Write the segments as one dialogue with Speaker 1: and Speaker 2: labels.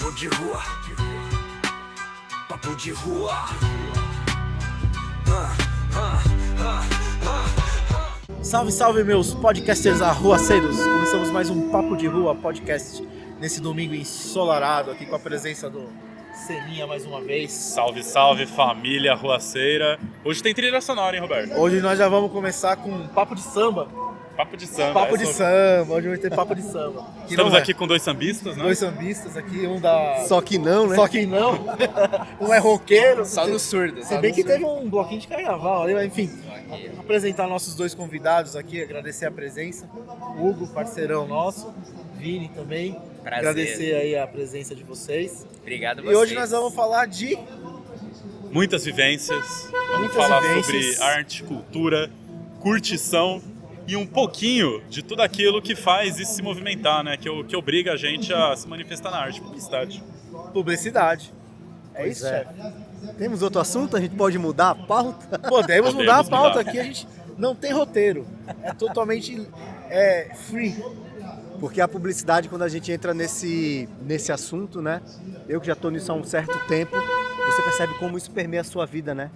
Speaker 1: Papo de rua. Papo de rua.
Speaker 2: Salve, salve meus podcasters arruaceiros! Começamos mais um Papo de Rua podcast nesse domingo ensolarado aqui com a presença do Seninha mais uma vez.
Speaker 3: Salve, salve família arruaceira! Hoje tem trilha sonora, hein, Roberto?
Speaker 2: Hoje nós já vamos começar com um papo de samba.
Speaker 3: Papo de samba.
Speaker 2: Papo de samba, hoje vai ter papo de samba.
Speaker 3: Estamos aqui com dois sambistas, né?
Speaker 2: Dois sambistas aqui, um da...
Speaker 4: Só que não, né?
Speaker 2: Só que não. Um é roqueiro.
Speaker 4: Só no surdo.
Speaker 2: Se bem que teve um bloquinho de carnaval ali, mas enfim. Apresentar nossos dois convidados aqui, agradecer a presença. Hugo, parceirão nosso. Vini também.
Speaker 4: Prazer.
Speaker 2: Agradecer aí a presença de vocês.
Speaker 4: Obrigado a
Speaker 2: E
Speaker 4: vocês.
Speaker 2: hoje nós vamos falar de...
Speaker 3: Muitas vivências. Vamos
Speaker 2: Muitas
Speaker 3: falar
Speaker 2: vivências.
Speaker 3: sobre arte, cultura, curtição e um pouquinho de tudo aquilo que faz isso se movimentar, né? Que obriga a gente a se manifestar na arte, publicidade.
Speaker 2: Publicidade. É
Speaker 4: Pois
Speaker 2: isso,
Speaker 4: é.
Speaker 2: chefe.
Speaker 4: Temos outro assunto? A gente pode mudar a pauta?
Speaker 2: Podemos mudar a pauta
Speaker 3: mudar.
Speaker 2: aqui, a gente não tem roteiro. É totalmente free.
Speaker 4: Porque a publicidade, quando a gente entra nesse assunto, né? Eu que já estou nisso há um certo tempo, você percebe como isso permeia a sua vida, né?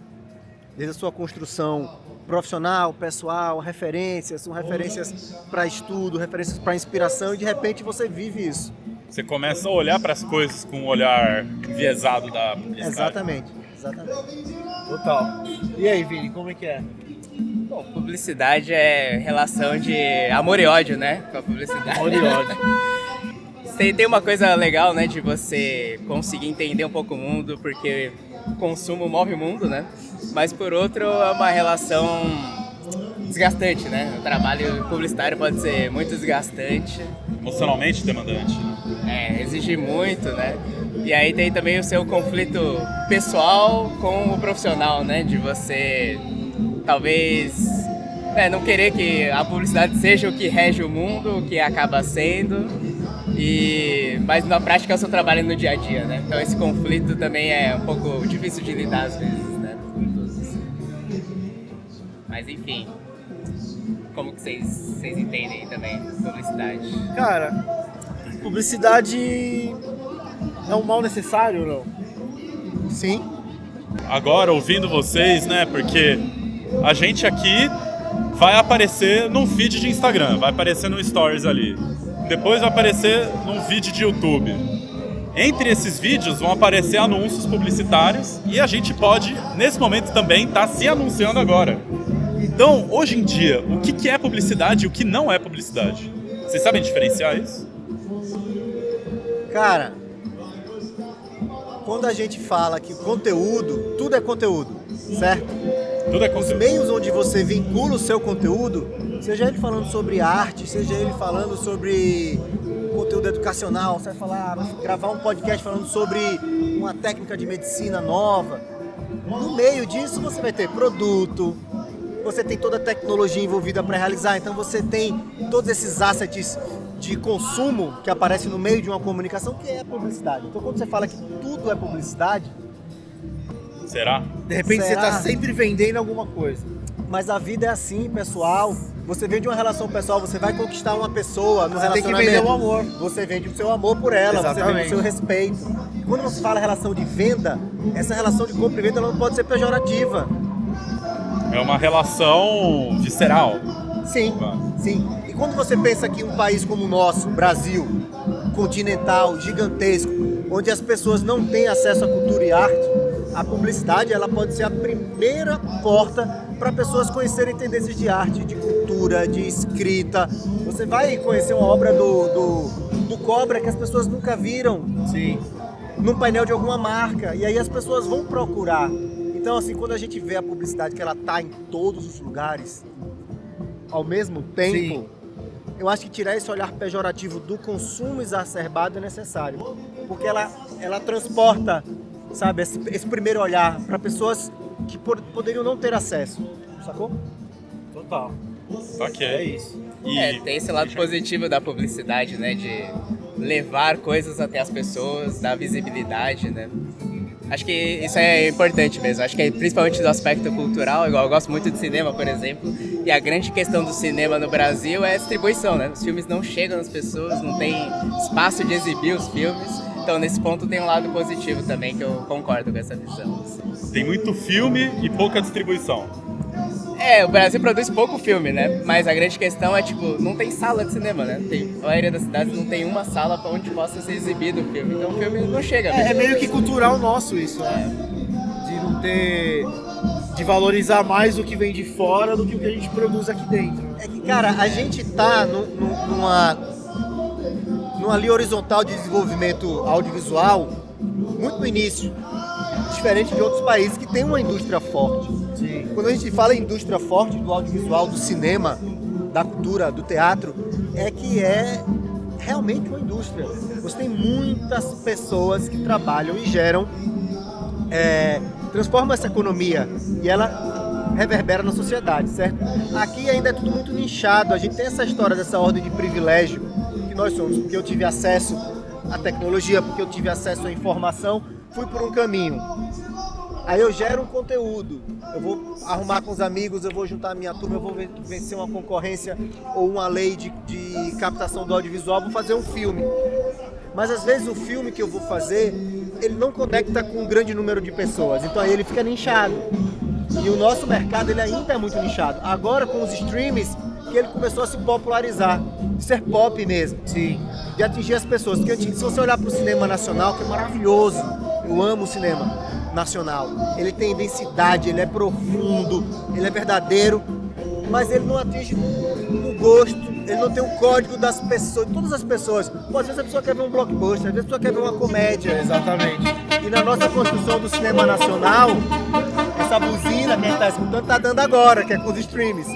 Speaker 4: Desde a sua construção profissional, pessoal, referências, são referências para estudo, referências para inspiração e de repente você vive isso.
Speaker 3: Você começa a olhar para as coisas com um olhar enviesado da publicidade.
Speaker 4: Exatamente.
Speaker 2: Total. E aí, Vini, como é que é?
Speaker 5: Bom, publicidade é relação de amor e ódio, né? Com a publicidade.
Speaker 2: Amor e ódio.
Speaker 5: Tem uma coisa legal, né? De você conseguir entender um pouco o mundo, porque o consumo move o mundo, né? Mas por outro, é uma relação desgastante, né? O trabalho publicitário pode ser muito desgastante.
Speaker 3: Emocionalmente demandante.
Speaker 5: Exige muito, né? E aí tem também o seu conflito pessoal com o profissional, né? De você, talvez, não querer que a publicidade seja o que rege o mundo, o que acaba sendo, mas na prática é o seu trabalho no dia a dia, né? Então esse conflito também é um pouco difícil de lidar às vezes, né? Com todos. Mas enfim, como que vocês entendem também publicidade?
Speaker 2: Cara, publicidade é um mal necessário ou não?
Speaker 4: Sim.
Speaker 3: Agora, ouvindo vocês, né? Porque a gente aqui vai aparecer num feed de Instagram, vai aparecer no Stories ali. Depois vai aparecer num vídeo de YouTube. Entre esses vídeos vão aparecer anúncios publicitários e a gente pode, nesse momento também, estar se anunciando agora. Então, hoje em dia, o que é publicidade e o que não é publicidade? Vocês sabem diferenciar isso?
Speaker 4: Cara, quando a gente fala que conteúdo, tudo é conteúdo, certo?
Speaker 3: Tudo é
Speaker 4: Os
Speaker 3: conteúdo.
Speaker 4: meios onde você vincula o seu conteúdo, seja ele falando sobre arte, seja ele falando sobre conteúdo educacional, você vai falar, vai gravar um podcast falando sobre uma técnica de medicina nova. No meio disso você vai ter produto, você tem toda a tecnologia envolvida para realizar, então você tem todos esses assets de consumo que aparecem no meio de uma comunicação, que é a publicidade. Então quando você fala que tudo é publicidade,
Speaker 3: Será?
Speaker 2: De repente
Speaker 4: Será?
Speaker 2: você tá sempre vendendo alguma coisa.
Speaker 4: mas a vida é assim, pessoal. Você vende uma relação pessoal, você vai conquistar uma pessoa no
Speaker 2: Você tem que
Speaker 4: relacionamento.
Speaker 2: vender o amor.
Speaker 4: Você vende o seu amor por ela, você
Speaker 2: Exatamente.
Speaker 4: vende o seu respeito. Quando você fala relação de venda, essa relação de compra e venda ela não pode ser pejorativa.
Speaker 3: É uma relação visceral.
Speaker 4: Sim, sim. E quando você pensa que um país como o nosso, Brasil, continental, gigantesco, onde as pessoas não têm acesso à cultura e arte, a publicidade ela pode ser a primeira porta para pessoas conhecerem tendências de arte, de cultura, de escrita. Você vai conhecer uma obra do Cobra que as pessoas nunca viram
Speaker 2: Sim.
Speaker 4: num painel de alguma marca, e aí as pessoas vão procurar. Então, assim, quando a gente vê a publicidade que ela tá em todos os lugares, ao mesmo tempo,
Speaker 2: Sim.
Speaker 4: eu acho que tirar esse olhar pejorativo do consumo exacerbado é necessário. Porque ela transporta, sabe, esse primeiro olhar para pessoas que poderiam não ter acesso, sacou?
Speaker 2: Total.
Speaker 3: Ok.
Speaker 2: É isso.
Speaker 3: E
Speaker 5: Tem esse lado positivo da publicidade, né? De levar coisas até as pessoas, dar visibilidade, né? Acho que isso é importante mesmo. Acho que é principalmente do aspecto cultural, igual eu gosto muito de cinema, por exemplo, e a grande questão do cinema no Brasil é a distribuição, né? Os filmes não chegam nas pessoas, não tem espaço de exibir os filmes. Então, nesse ponto, tem um lado positivo também, que eu concordo com essa visão. Assim.
Speaker 3: Tem muito filme e pouca distribuição.
Speaker 5: O Brasil produz pouco filme, né? Mas a grande questão é, tipo, não tem sala de cinema, né? A maioria das cidades não tem uma sala pra onde possa ser exibido o filme. Então o filme não chega.
Speaker 2: É meio que cultural nosso isso, né? De não ter... de valorizar mais o que vem de fora do que o que a gente produz aqui dentro.
Speaker 4: É que, cara, a gente tá numa linha horizontal de desenvolvimento audiovisual muito no início, diferente de outros países que tem uma indústria forte.
Speaker 2: Sim.
Speaker 4: Quando a gente fala em indústria forte do audiovisual, do cinema, da cultura, do teatro, é que é realmente uma indústria. Você tem muitas pessoas que trabalham e geram, transformam essa economia e ela reverbera na sociedade, certo? Aqui ainda é tudo muito nichado, a gente tem essa história dessa ordem de privilégio que nós somos, porque eu tive acesso à tecnologia, porque eu tive acesso à informação, fui por um caminho. Aí eu gero um conteúdo, eu vou arrumar com os amigos, eu vou juntar a minha turma, eu vou vencer uma concorrência ou uma lei de captação do audiovisual, vou fazer um filme. Mas às vezes o filme que eu vou fazer, ele não conecta com um grande número de pessoas, então aí ele fica nichado. E o nosso mercado ele ainda é muito nichado. Agora com os streams, que ele começou a se popularizar, de ser pop mesmo.
Speaker 2: Sim.
Speaker 4: De atingir as pessoas. Porque se você olhar para o cinema nacional, que é maravilhoso, eu amo o cinema nacional. Ele tem densidade, ele é profundo, ele é verdadeiro, mas ele não atinge o gosto, ele não tem o código das pessoas, de todas as pessoas. Pô, às vezes a pessoa quer ver um blockbuster, às vezes a pessoa quer ver uma comédia.
Speaker 2: Exatamente.
Speaker 4: E na nossa construção do cinema nacional, essa buzina que a gente está escutando tá dando agora, que é com os streams.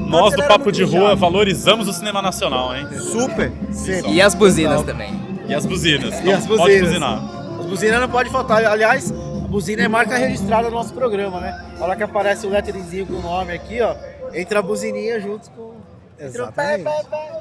Speaker 3: Nós do Papo de Rua valorizamos o cinema nacional, hein?
Speaker 4: Super, sempre.
Speaker 5: E as buzinas também.
Speaker 3: E as buzinas.
Speaker 2: E as
Speaker 3: Pode
Speaker 2: buzinas.
Speaker 3: buzinar.
Speaker 2: As buzinas não pode faltar. Aliás, a buzina é marca registrada do nosso programa, né? A hora que aparece o letterzinho com o nome aqui, ó, entra a buzininha junto com...
Speaker 4: Exatamente.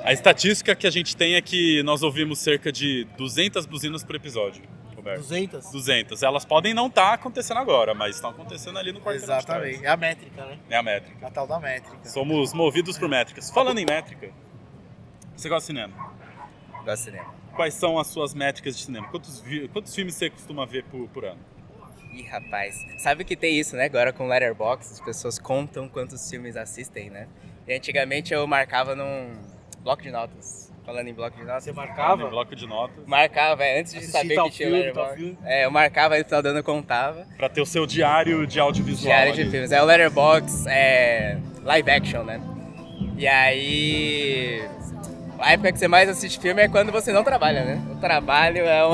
Speaker 3: A estatística que a gente tem é que nós ouvimos cerca de 200 buzinas por episódio, Roberto.
Speaker 2: 200?
Speaker 3: 200. Elas podem não estar acontecendo agora, mas estão acontecendo ali no quarto.
Speaker 2: Exatamente. É a métrica, né?
Speaker 3: É a métrica.
Speaker 2: A tal da métrica.
Speaker 3: Somos movidos por métricas. Falando em métrica, você gosta de cinema?
Speaker 5: Gosto de cinema.
Speaker 3: Quais são as suas métricas de cinema? Quantos filmes você costuma ver por ano?
Speaker 5: Ih, rapaz, sabe que tem isso, né? Agora com o Letterboxd, as pessoas contam quantos filmes assistem, né? E antigamente eu marcava num bloco de notas. Falando em bloco de notas.
Speaker 2: Você marcava?
Speaker 3: Em bloco de notas.
Speaker 5: Marcava, antes de
Speaker 2: Assistir
Speaker 5: saber
Speaker 2: tal
Speaker 5: que tinha o
Speaker 2: filme, tal
Speaker 5: Letterboxd.
Speaker 2: filme.
Speaker 5: Eu marcava, aí no final do ano eu contava.
Speaker 3: Pra ter o seu diário de audiovisual.
Speaker 5: Diário de
Speaker 3: ali.
Speaker 5: filmes. O Letterboxd é live action, né? E aí... A época que você mais assiste filme é quando você não trabalha, né? O trabalho é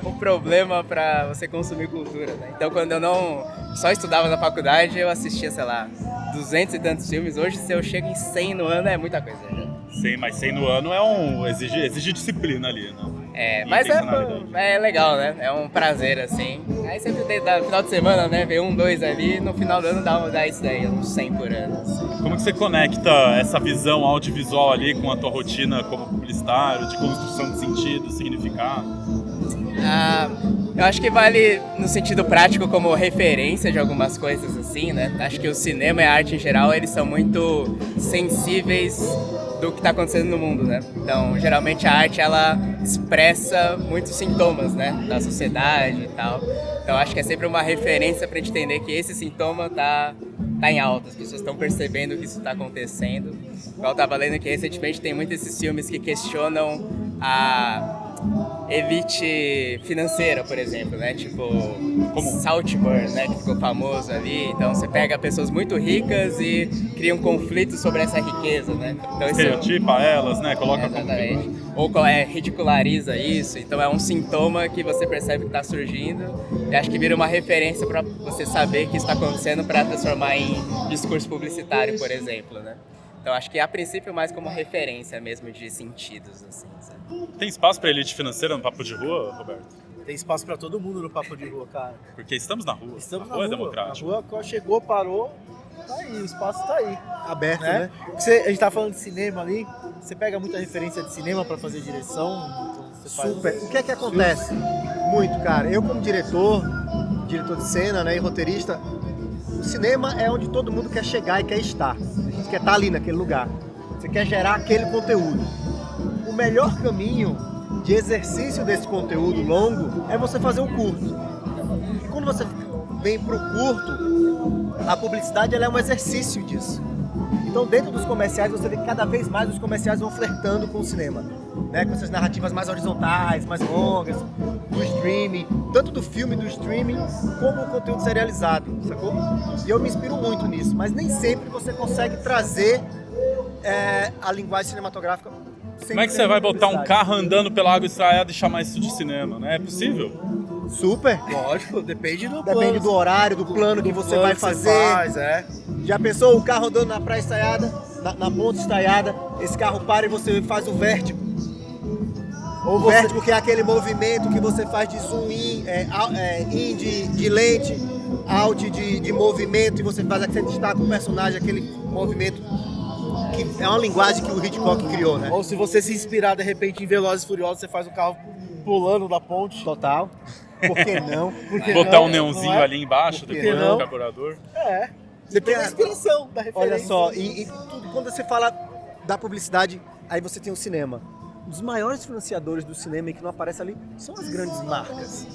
Speaker 5: um problema pra você consumir cultura, né? Então, quando eu não só estudava na faculdade, eu assistia, sei lá, 200 e tantos filmes. Hoje, se eu chego em 100 no ano, é muita coisa já.
Speaker 3: 100, mas 100 no ano exige disciplina ali, né?
Speaker 5: Mas
Speaker 3: Intencionalidade.
Speaker 5: é legal, né? É um prazer, assim. Aí sempre tem, no final de semana, né? Ver 1, 2 ali, no final do ano dá isso daí, uns 100 por ano. Assim.
Speaker 3: Como que você conecta essa visão audiovisual ali com a tua rotina como publicitário, de construção de sentido, significado?
Speaker 5: Eu acho que vale no sentido prático como referência de algumas coisas assim, né? Acho que o cinema e a arte em geral, eles são muito sensíveis do que está acontecendo no mundo, né? Então, geralmente a arte, ela expressa muitos sintomas, né? Da sociedade e tal. Então, acho que é sempre uma referência para a gente entender que esse sintoma tá em alta, as pessoas estão percebendo que isso está acontecendo. Igual eu tava lendo que recentemente tem muitos esses filmes que questionam a elite financeira, por exemplo, né? Tipo, Saltburn, né? Que ficou famoso ali. Então você pega pessoas muito ricas e cria um conflito sobre essa riqueza, né? Então,
Speaker 3: Estereotipa elas, né? Coloca
Speaker 5: exatamente. Ou ridiculariza isso. Então é um sintoma que você percebe que está surgindo e acho que vira uma referência para você saber que isso está acontecendo para transformar em discurso publicitário, por exemplo, né? Então acho que a princípio mais como referência mesmo de sentidos, assim, sabe?
Speaker 3: Tem espaço para elite financeira no Papo de Rua, Roberto?
Speaker 2: Tem espaço pra todo mundo no Papo de Rua, cara.
Speaker 3: Porque estamos na rua.
Speaker 2: Estamos
Speaker 3: a
Speaker 2: na
Speaker 3: rua
Speaker 2: rua.
Speaker 3: é democrática.
Speaker 2: A rua chegou, parou, tá aí, o espaço tá aí.
Speaker 4: Aberto,
Speaker 2: Né?
Speaker 4: né?
Speaker 2: A gente tá falando de cinema ali, você pega muita referência de cinema pra fazer direção? Então você faz
Speaker 4: Super. O que é que acontece? Muito, cara. Eu como diretor de cena, né, e roteirista, o cinema é onde todo mundo quer chegar e quer estar. A gente quer estar ali naquele lugar. Você quer gerar aquele conteúdo. O melhor caminho de exercício desse conteúdo longo é você fazer o curto. E quando você vem pro curto, a publicidade ela é um exercício disso. Então, dentro dos comerciais, você vê que cada vez mais os comerciais vão flertando com o cinema, né? Com essas narrativas mais horizontais, mais longas, do streaming, tanto do filme, do streaming, como o conteúdo serializado, sacou? E eu me inspiro muito nisso, mas nem sempre você consegue trazer a linguagem cinematográfica.
Speaker 3: Como é que você vai botar um carro andando pela água estraiada e chamar isso de cinema? Não é possível?
Speaker 4: Super.
Speaker 2: Lógico, depende do
Speaker 4: Depende
Speaker 2: plano.
Speaker 4: do horário, do plano que você vai fazer. Já pensou o carro andando na praia estaiada, na ponta estaiada, esse carro para e você faz o vértigo. O vértigo que é aquele movimento que você faz de zoom in, in de lente, out de movimento, e você faz, você destaca o personagem, aquele movimento que é uma linguagem que o Hitchcock criou, né?
Speaker 2: Ou se você se inspirar de repente em Velozes e Furiosos, você faz o carro pulando da ponte.
Speaker 4: Total. Por que não?
Speaker 3: Botar um neonzinho ali embaixo do
Speaker 2: não?
Speaker 3: carburador.
Speaker 2: Depende da inspiração, da referência.
Speaker 4: Olha só, e tudo, quando você fala da publicidade, aí você tem o cinema. Um dos maiores financiadores do cinema e que não aparece ali são as grandes marcas.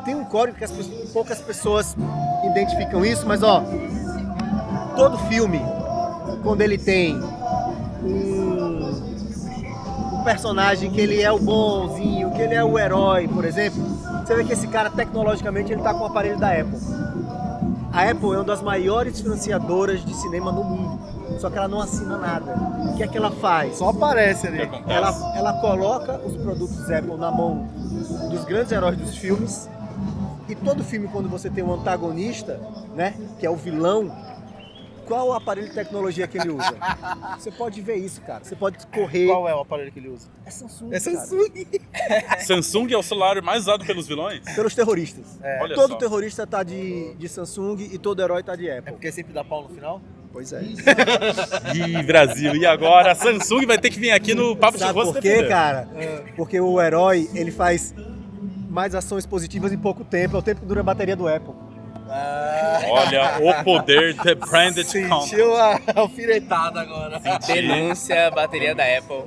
Speaker 4: Tem um código que poucas pessoas identificam isso, mas ó, todo filme, quando ele tem um personagem que ele é o bonzinho, que ele é o herói, por exemplo, você vê que esse cara, tecnologicamente, ele tá com o aparelho da Apple. A Apple é uma das maiores financiadoras de cinema no mundo, só que ela não assina nada. O que é que ela faz?
Speaker 2: Só aparece ali.
Speaker 4: Ela coloca os produtos Apple na mão dos grandes heróis dos filmes, e todo filme, quando você tem um antagonista, né, que é o vilão, qual o aparelho de tecnologia que ele usa? Você pode ver isso, cara. Você pode correr.
Speaker 2: Qual é o aparelho que ele usa?
Speaker 4: É Samsung.
Speaker 2: É Samsung.
Speaker 3: Samsung é o celular mais usado pelos vilões?
Speaker 4: Pelos terroristas.
Speaker 3: Olha
Speaker 4: Todo
Speaker 3: só.
Speaker 4: terrorista tá de Samsung e todo herói tá de
Speaker 2: É
Speaker 4: Apple.
Speaker 2: porque sempre dá pau no final?
Speaker 4: Pois é.
Speaker 3: Ih, Brasil, e agora? A Samsung vai ter que vir aqui no Papo de
Speaker 4: Sabe
Speaker 3: Rua se
Speaker 4: por quê,
Speaker 3: defender.
Speaker 4: cara? Porque o herói, ele faz mais ações positivas em pouco tempo. É o tempo que dura a bateria do Apple.
Speaker 3: Olha o poder de branded content.
Speaker 2: Sentiu a alfinetada agora.
Speaker 5: Denúncia, bateria da Apple.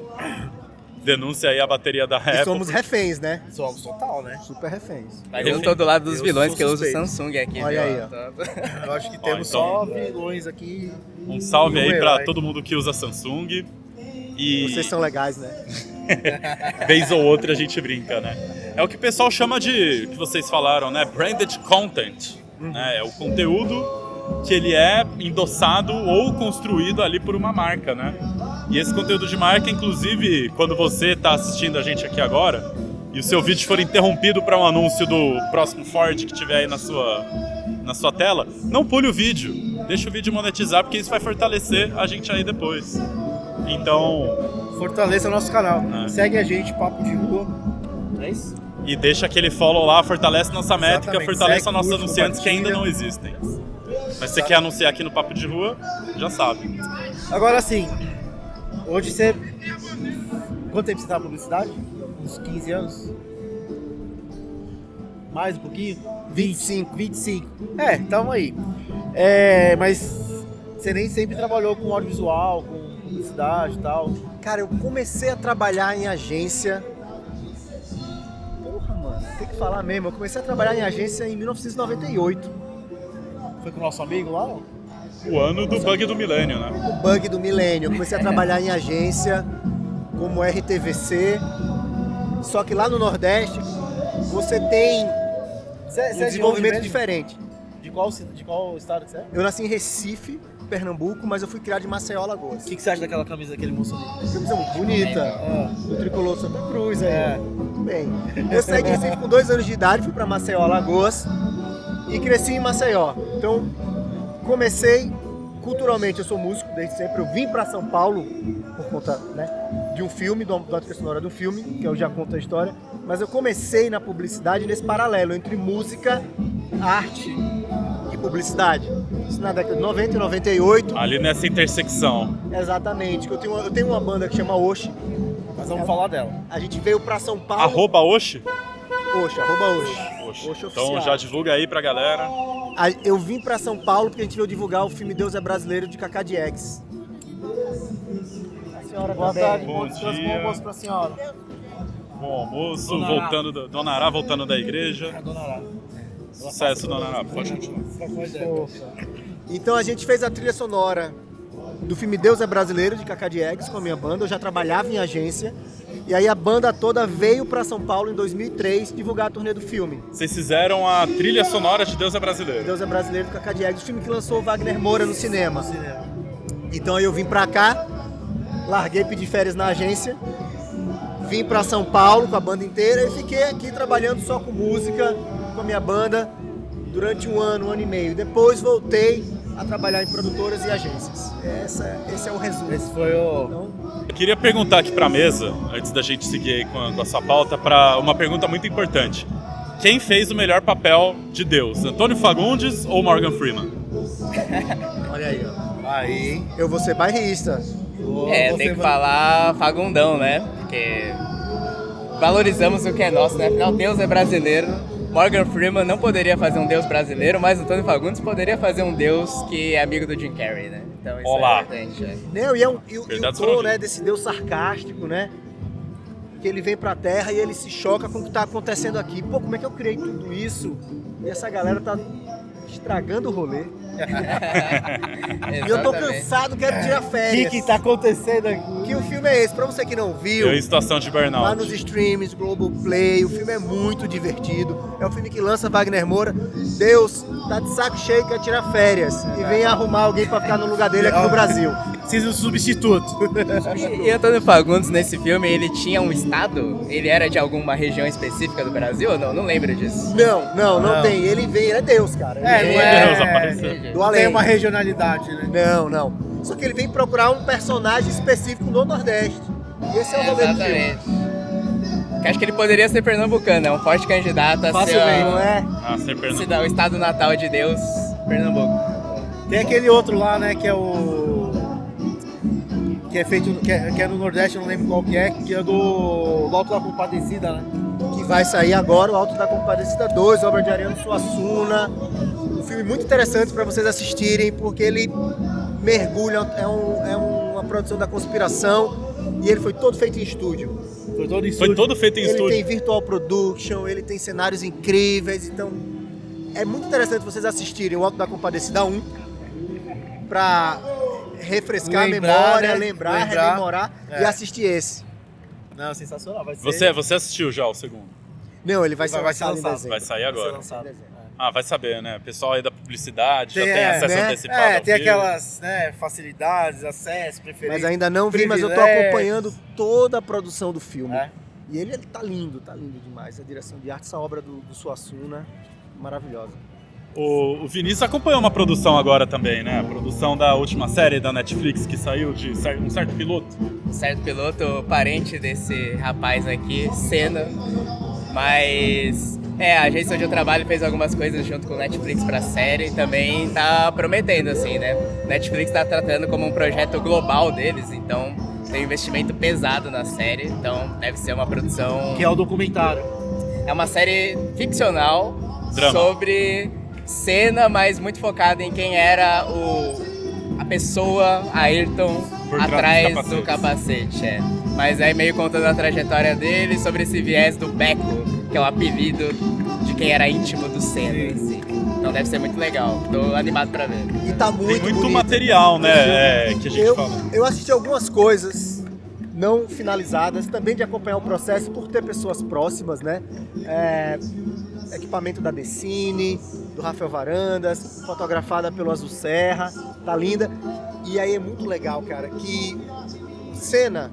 Speaker 3: Denúncia aí a bateria da
Speaker 4: E
Speaker 3: Apple.
Speaker 4: somos reféns, né?
Speaker 2: Somos total, né?
Speaker 4: Super reféns.
Speaker 5: Mas eu tô do lado dos
Speaker 2: eu
Speaker 5: vilões,
Speaker 2: sou
Speaker 5: que eu uso
Speaker 2: suspeito.
Speaker 5: Samsung aqui.
Speaker 4: Olha
Speaker 5: viu?
Speaker 4: aí, ó.
Speaker 2: Eu acho que temos
Speaker 3: então-
Speaker 2: só vilões aqui.
Speaker 3: Um salve
Speaker 2: E um
Speaker 3: aí pra
Speaker 2: herói.
Speaker 3: todo mundo que usa Samsung. E
Speaker 4: Vocês são legais, né?
Speaker 3: vez ou outra a gente brinca, né? É o que o pessoal chama de, que vocês falaram, né? Branded content. Né? É o conteúdo que ele é endossado ou construído ali por uma marca, né? E esse conteúdo de marca, inclusive, quando você está assistindo a gente aqui agora e o seu vídeo for interrompido para um anúncio do próximo Ford que tiver aí na sua tela, não pule o vídeo, deixa o vídeo monetizar, porque isso vai fortalecer a gente aí depois. Então,
Speaker 2: Fortaleça o nosso canal.
Speaker 3: É.
Speaker 2: Segue a gente, Papo de Rua. É isso?
Speaker 3: e deixa aquele follow lá, fortalece nossa métrica,
Speaker 2: Exatamente.
Speaker 3: fortalece
Speaker 2: Segue,
Speaker 3: os nossos
Speaker 2: curte,
Speaker 3: anunciantes que ainda
Speaker 2: compartilha.
Speaker 3: não existem. Mas se você quer anunciar aqui no Papo de Rua, já sabe.
Speaker 2: Agora sim, hoje você... Quanto tempo você tá na publicidade? Uns 15 anos? Mais um pouquinho? 25. É, tamo aí. Mas você nem sempre trabalhou com audiovisual, com publicidade e tal.
Speaker 4: Cara, eu comecei a trabalhar em agência. Porra, mano, tem que falar mesmo. Eu comecei a trabalhar em agência em 1998.
Speaker 2: Foi com o nosso amigo lá? ó?
Speaker 3: O ano do bug do milênio, né?
Speaker 4: O bug do milênio. Eu comecei a trabalhar em agência como RTVC. Só que lá no Nordeste você tem
Speaker 2: Você é
Speaker 4: um
Speaker 2: de onde
Speaker 4: desenvolvimento
Speaker 2: mesmo?
Speaker 4: diferente.
Speaker 2: De qual estado que você é?
Speaker 4: Eu nasci em Recife, Pernambuco, mas eu fui criado em Maceió, Alagoas.
Speaker 2: O que você acha daquela camisa daquele moço ali?
Speaker 4: Camisa muito bonita.
Speaker 2: Ah,
Speaker 4: Do tricolor Santa Cruz aí.
Speaker 2: É.
Speaker 4: Muito bem. Eu saí de Recife com 2 anos de idade, fui pra Maceió, Alagoas e cresci em Maceió. Então, comecei culturalmente, eu sou músico desde sempre. Eu vim pra São Paulo por conta, né, de um filme, da trilha sonora do filme, que eu já conto a história. Mas eu comecei na publicidade nesse paralelo entre música, arte e publicidade. Isso na década de 90 e 98.
Speaker 3: Ali nessa intersecção.
Speaker 4: Exatamente. Eu tenho uma banda que chama Oxi.
Speaker 2: Nós vamos falar dela.
Speaker 4: A gente veio pra São Paulo.
Speaker 3: Arroba Oxi?
Speaker 4: Oxi, arroba Oxi.
Speaker 3: Oxi.
Speaker 4: Oxi
Speaker 3: Então
Speaker 4: oficial.
Speaker 3: já divulga aí pra galera.
Speaker 4: Eu vim pra São Paulo porque a gente veio divulgar o filme Deus é Brasileiro de Cacá Diegues. A senhora
Speaker 2: Boa
Speaker 4: também.
Speaker 2: tarde,
Speaker 3: Bom
Speaker 2: bom descanso,
Speaker 3: dia.
Speaker 2: bom almoço pra senhora.
Speaker 3: bom almoço,
Speaker 2: Dona
Speaker 3: voltando Dona Ará voltando da igreja.
Speaker 2: A Dona Ará.
Speaker 3: Sucesso, Dona Ará. Pode continuar.
Speaker 4: Então a gente fez a trilha sonora do filme Deus é Brasileiro, de Cacá Diegues, com a minha banda. Eu já trabalhava em agência. E aí a banda toda veio para São Paulo em 2003 divulgar a turnê do filme.
Speaker 3: Vocês fizeram a trilha sonora de Deus é Brasileiro.
Speaker 4: Deus é Brasileiro, do Cacá Diegues, o filme que lançou o Wagner Moura no cinema. Então aí eu vim pra cá, larguei, pedi férias na agência, vim pra São Paulo com a banda inteira e fiquei aqui trabalhando só com música, com a minha banda, durante um ano e meio. Depois voltei a trabalhar em produtoras e agências. Esse é o resumo.
Speaker 2: Esse foi o...
Speaker 4: Então,
Speaker 3: Eu queria perguntar aqui pra mesa, antes da gente seguir aí com a sua pauta, para uma pergunta muito importante. Quem fez o melhor papel de Deus? Antônio Fagundes ou Morgan Freeman?
Speaker 4: olha aí, ó.
Speaker 2: Aí...
Speaker 4: Eu vou ser bairrista.
Speaker 5: Tem que falar Fagundão, né? Porque valorizamos o que é nosso, né? Afinal, Deus é brasileiro. Morgan Freeman não poderia fazer um Deus brasileiro, mas Antônio Fagundes poderia fazer um Deus que é amigo do Jim Carrey, né? Então isso
Speaker 3: Olá.
Speaker 5: é importante, né?
Speaker 4: Não, e o
Speaker 3: Verdades
Speaker 4: tom,
Speaker 3: foram
Speaker 4: né,
Speaker 3: ditas.
Speaker 4: desse Deus sarcástico, né? Que ele vem pra Terra e ele se choca com o que tá acontecendo aqui. Pô, como é que eu criei tudo isso? E essa galera tá estragando o rolê. E eu tô
Speaker 5: Exatamente.
Speaker 4: cansado, quero tirar
Speaker 2: O
Speaker 4: férias.
Speaker 2: que tá acontecendo aqui?
Speaker 4: Que o filme é esse? Pra você que não viu,
Speaker 3: Eu em situação de
Speaker 4: vá
Speaker 3: burnout.
Speaker 4: nos streams, Globoplay, o filme é muito divertido. É um filme que lança Wagner Moura. Deus tá de saco cheio, quer tirar férias. E vem arrumar alguém pra ficar no lugar dele aqui no Brasil.
Speaker 2: Precisa de um substituto.
Speaker 5: E Antônio Fagundes, nesse filme, ele tinha um estado? Ele era de alguma região específica do Brasil ou não? Não lembro disso.
Speaker 4: Não tem. Ele vem, ele é Deus, cara. Ele
Speaker 2: É,
Speaker 4: vem
Speaker 2: não é...
Speaker 3: Deus apareceu.
Speaker 4: do
Speaker 2: Tem
Speaker 4: além.
Speaker 2: uma regionalidade, né?
Speaker 4: Não. Só que ele vem procurar um personagem específico no Nordeste. E esse é o rolê do filme.
Speaker 5: Exatamente. Que acho que ele poderia ser pernambucano, é um forte candidato a ser
Speaker 4: Facilmente, não é?
Speaker 3: Ah, sem perdão.
Speaker 5: o estado natal de Deus, Pernambuco.
Speaker 2: Tem aquele outro lá, né, que é o... Que é feito... Que é no Nordeste, eu não lembro qual que é do Alto da Compadecida, né?
Speaker 4: Que vai sair agora, o Alto da Compadecida 2, obra de Ariano Suassuna. Um filme muito interessante para vocês assistirem, porque ele mergulha, é uma produção da conspiração e ele foi todo feito em estúdio.
Speaker 2: Foi todo em
Speaker 3: Foi
Speaker 2: estúdio.
Speaker 3: todo feito em
Speaker 4: Ele
Speaker 3: estúdio.
Speaker 4: tem virtual production, ele tem cenários incríveis, então é muito interessante vocês assistirem o Alto da Compadecida 1 para refrescar
Speaker 2: Lembrar,
Speaker 4: a memória,
Speaker 2: né?
Speaker 4: lembrar,
Speaker 2: Lembrar.
Speaker 4: rememorar
Speaker 2: É.
Speaker 4: e assistir esse.
Speaker 2: Não, sensacional. Vai ser...
Speaker 3: Você assistiu já o segundo?
Speaker 4: Não, ele vai ser
Speaker 2: Vai ser
Speaker 4: lançado em
Speaker 2: lançado.
Speaker 4: dezembro.
Speaker 3: Vai sair
Speaker 2: vai ser
Speaker 3: agora.
Speaker 2: lançado.
Speaker 3: Ah, vai saber, né? O pessoal aí da publicidade já
Speaker 2: Tem,
Speaker 3: tem acesso
Speaker 4: né?
Speaker 3: antecipado
Speaker 2: É,
Speaker 3: ao
Speaker 2: tem
Speaker 3: filme.
Speaker 2: aquelas, né, facilidades, acesso, preferência.
Speaker 4: Mas ainda não vi, mas eu tô
Speaker 2: privilégios.
Speaker 4: acompanhando toda a produção do filme.
Speaker 2: É.
Speaker 4: E ele tá lindo demais. A direção de arte, essa obra do Suassuna, maravilhosa.
Speaker 3: O Vinícius acompanhou uma produção agora também, né? A produção da última série da Netflix que saiu de um certo piloto.
Speaker 5: Certo piloto, parente desse rapaz aqui, Senna. Mas a agência onde eu trabalho fez algumas coisas junto com o Netflix pra série e também tá prometendo, assim, né? Netflix tá tratando como um projeto global deles, então tem um investimento pesado na série, então deve ser uma produção...
Speaker 2: Que é o documentário.
Speaker 5: É uma série ficcional
Speaker 3: Drama.
Speaker 5: sobre Senna, mas muito focada em quem era a pessoa, Ayrton,
Speaker 3: Por trás
Speaker 5: atrás
Speaker 3: dos
Speaker 5: do capacete. Mas aí meio contando a trajetória dele sobre esse viés do Beco, que é o apelido de quem era íntimo do Senna. Assim. Então deve ser muito legal. Tô animado pra ver.
Speaker 4: E tá
Speaker 3: Tem
Speaker 4: muito
Speaker 3: muito
Speaker 4: bonito.
Speaker 3: material, né? Que a gente fala.
Speaker 4: Eu assisti algumas coisas não finalizadas, também de acompanhar o processo por ter pessoas próximas, né? Equipamento da Decine, do Rafael Varandas, fotografada pelo Azul Serra, tá linda. E aí é muito legal, cara, que o Senna,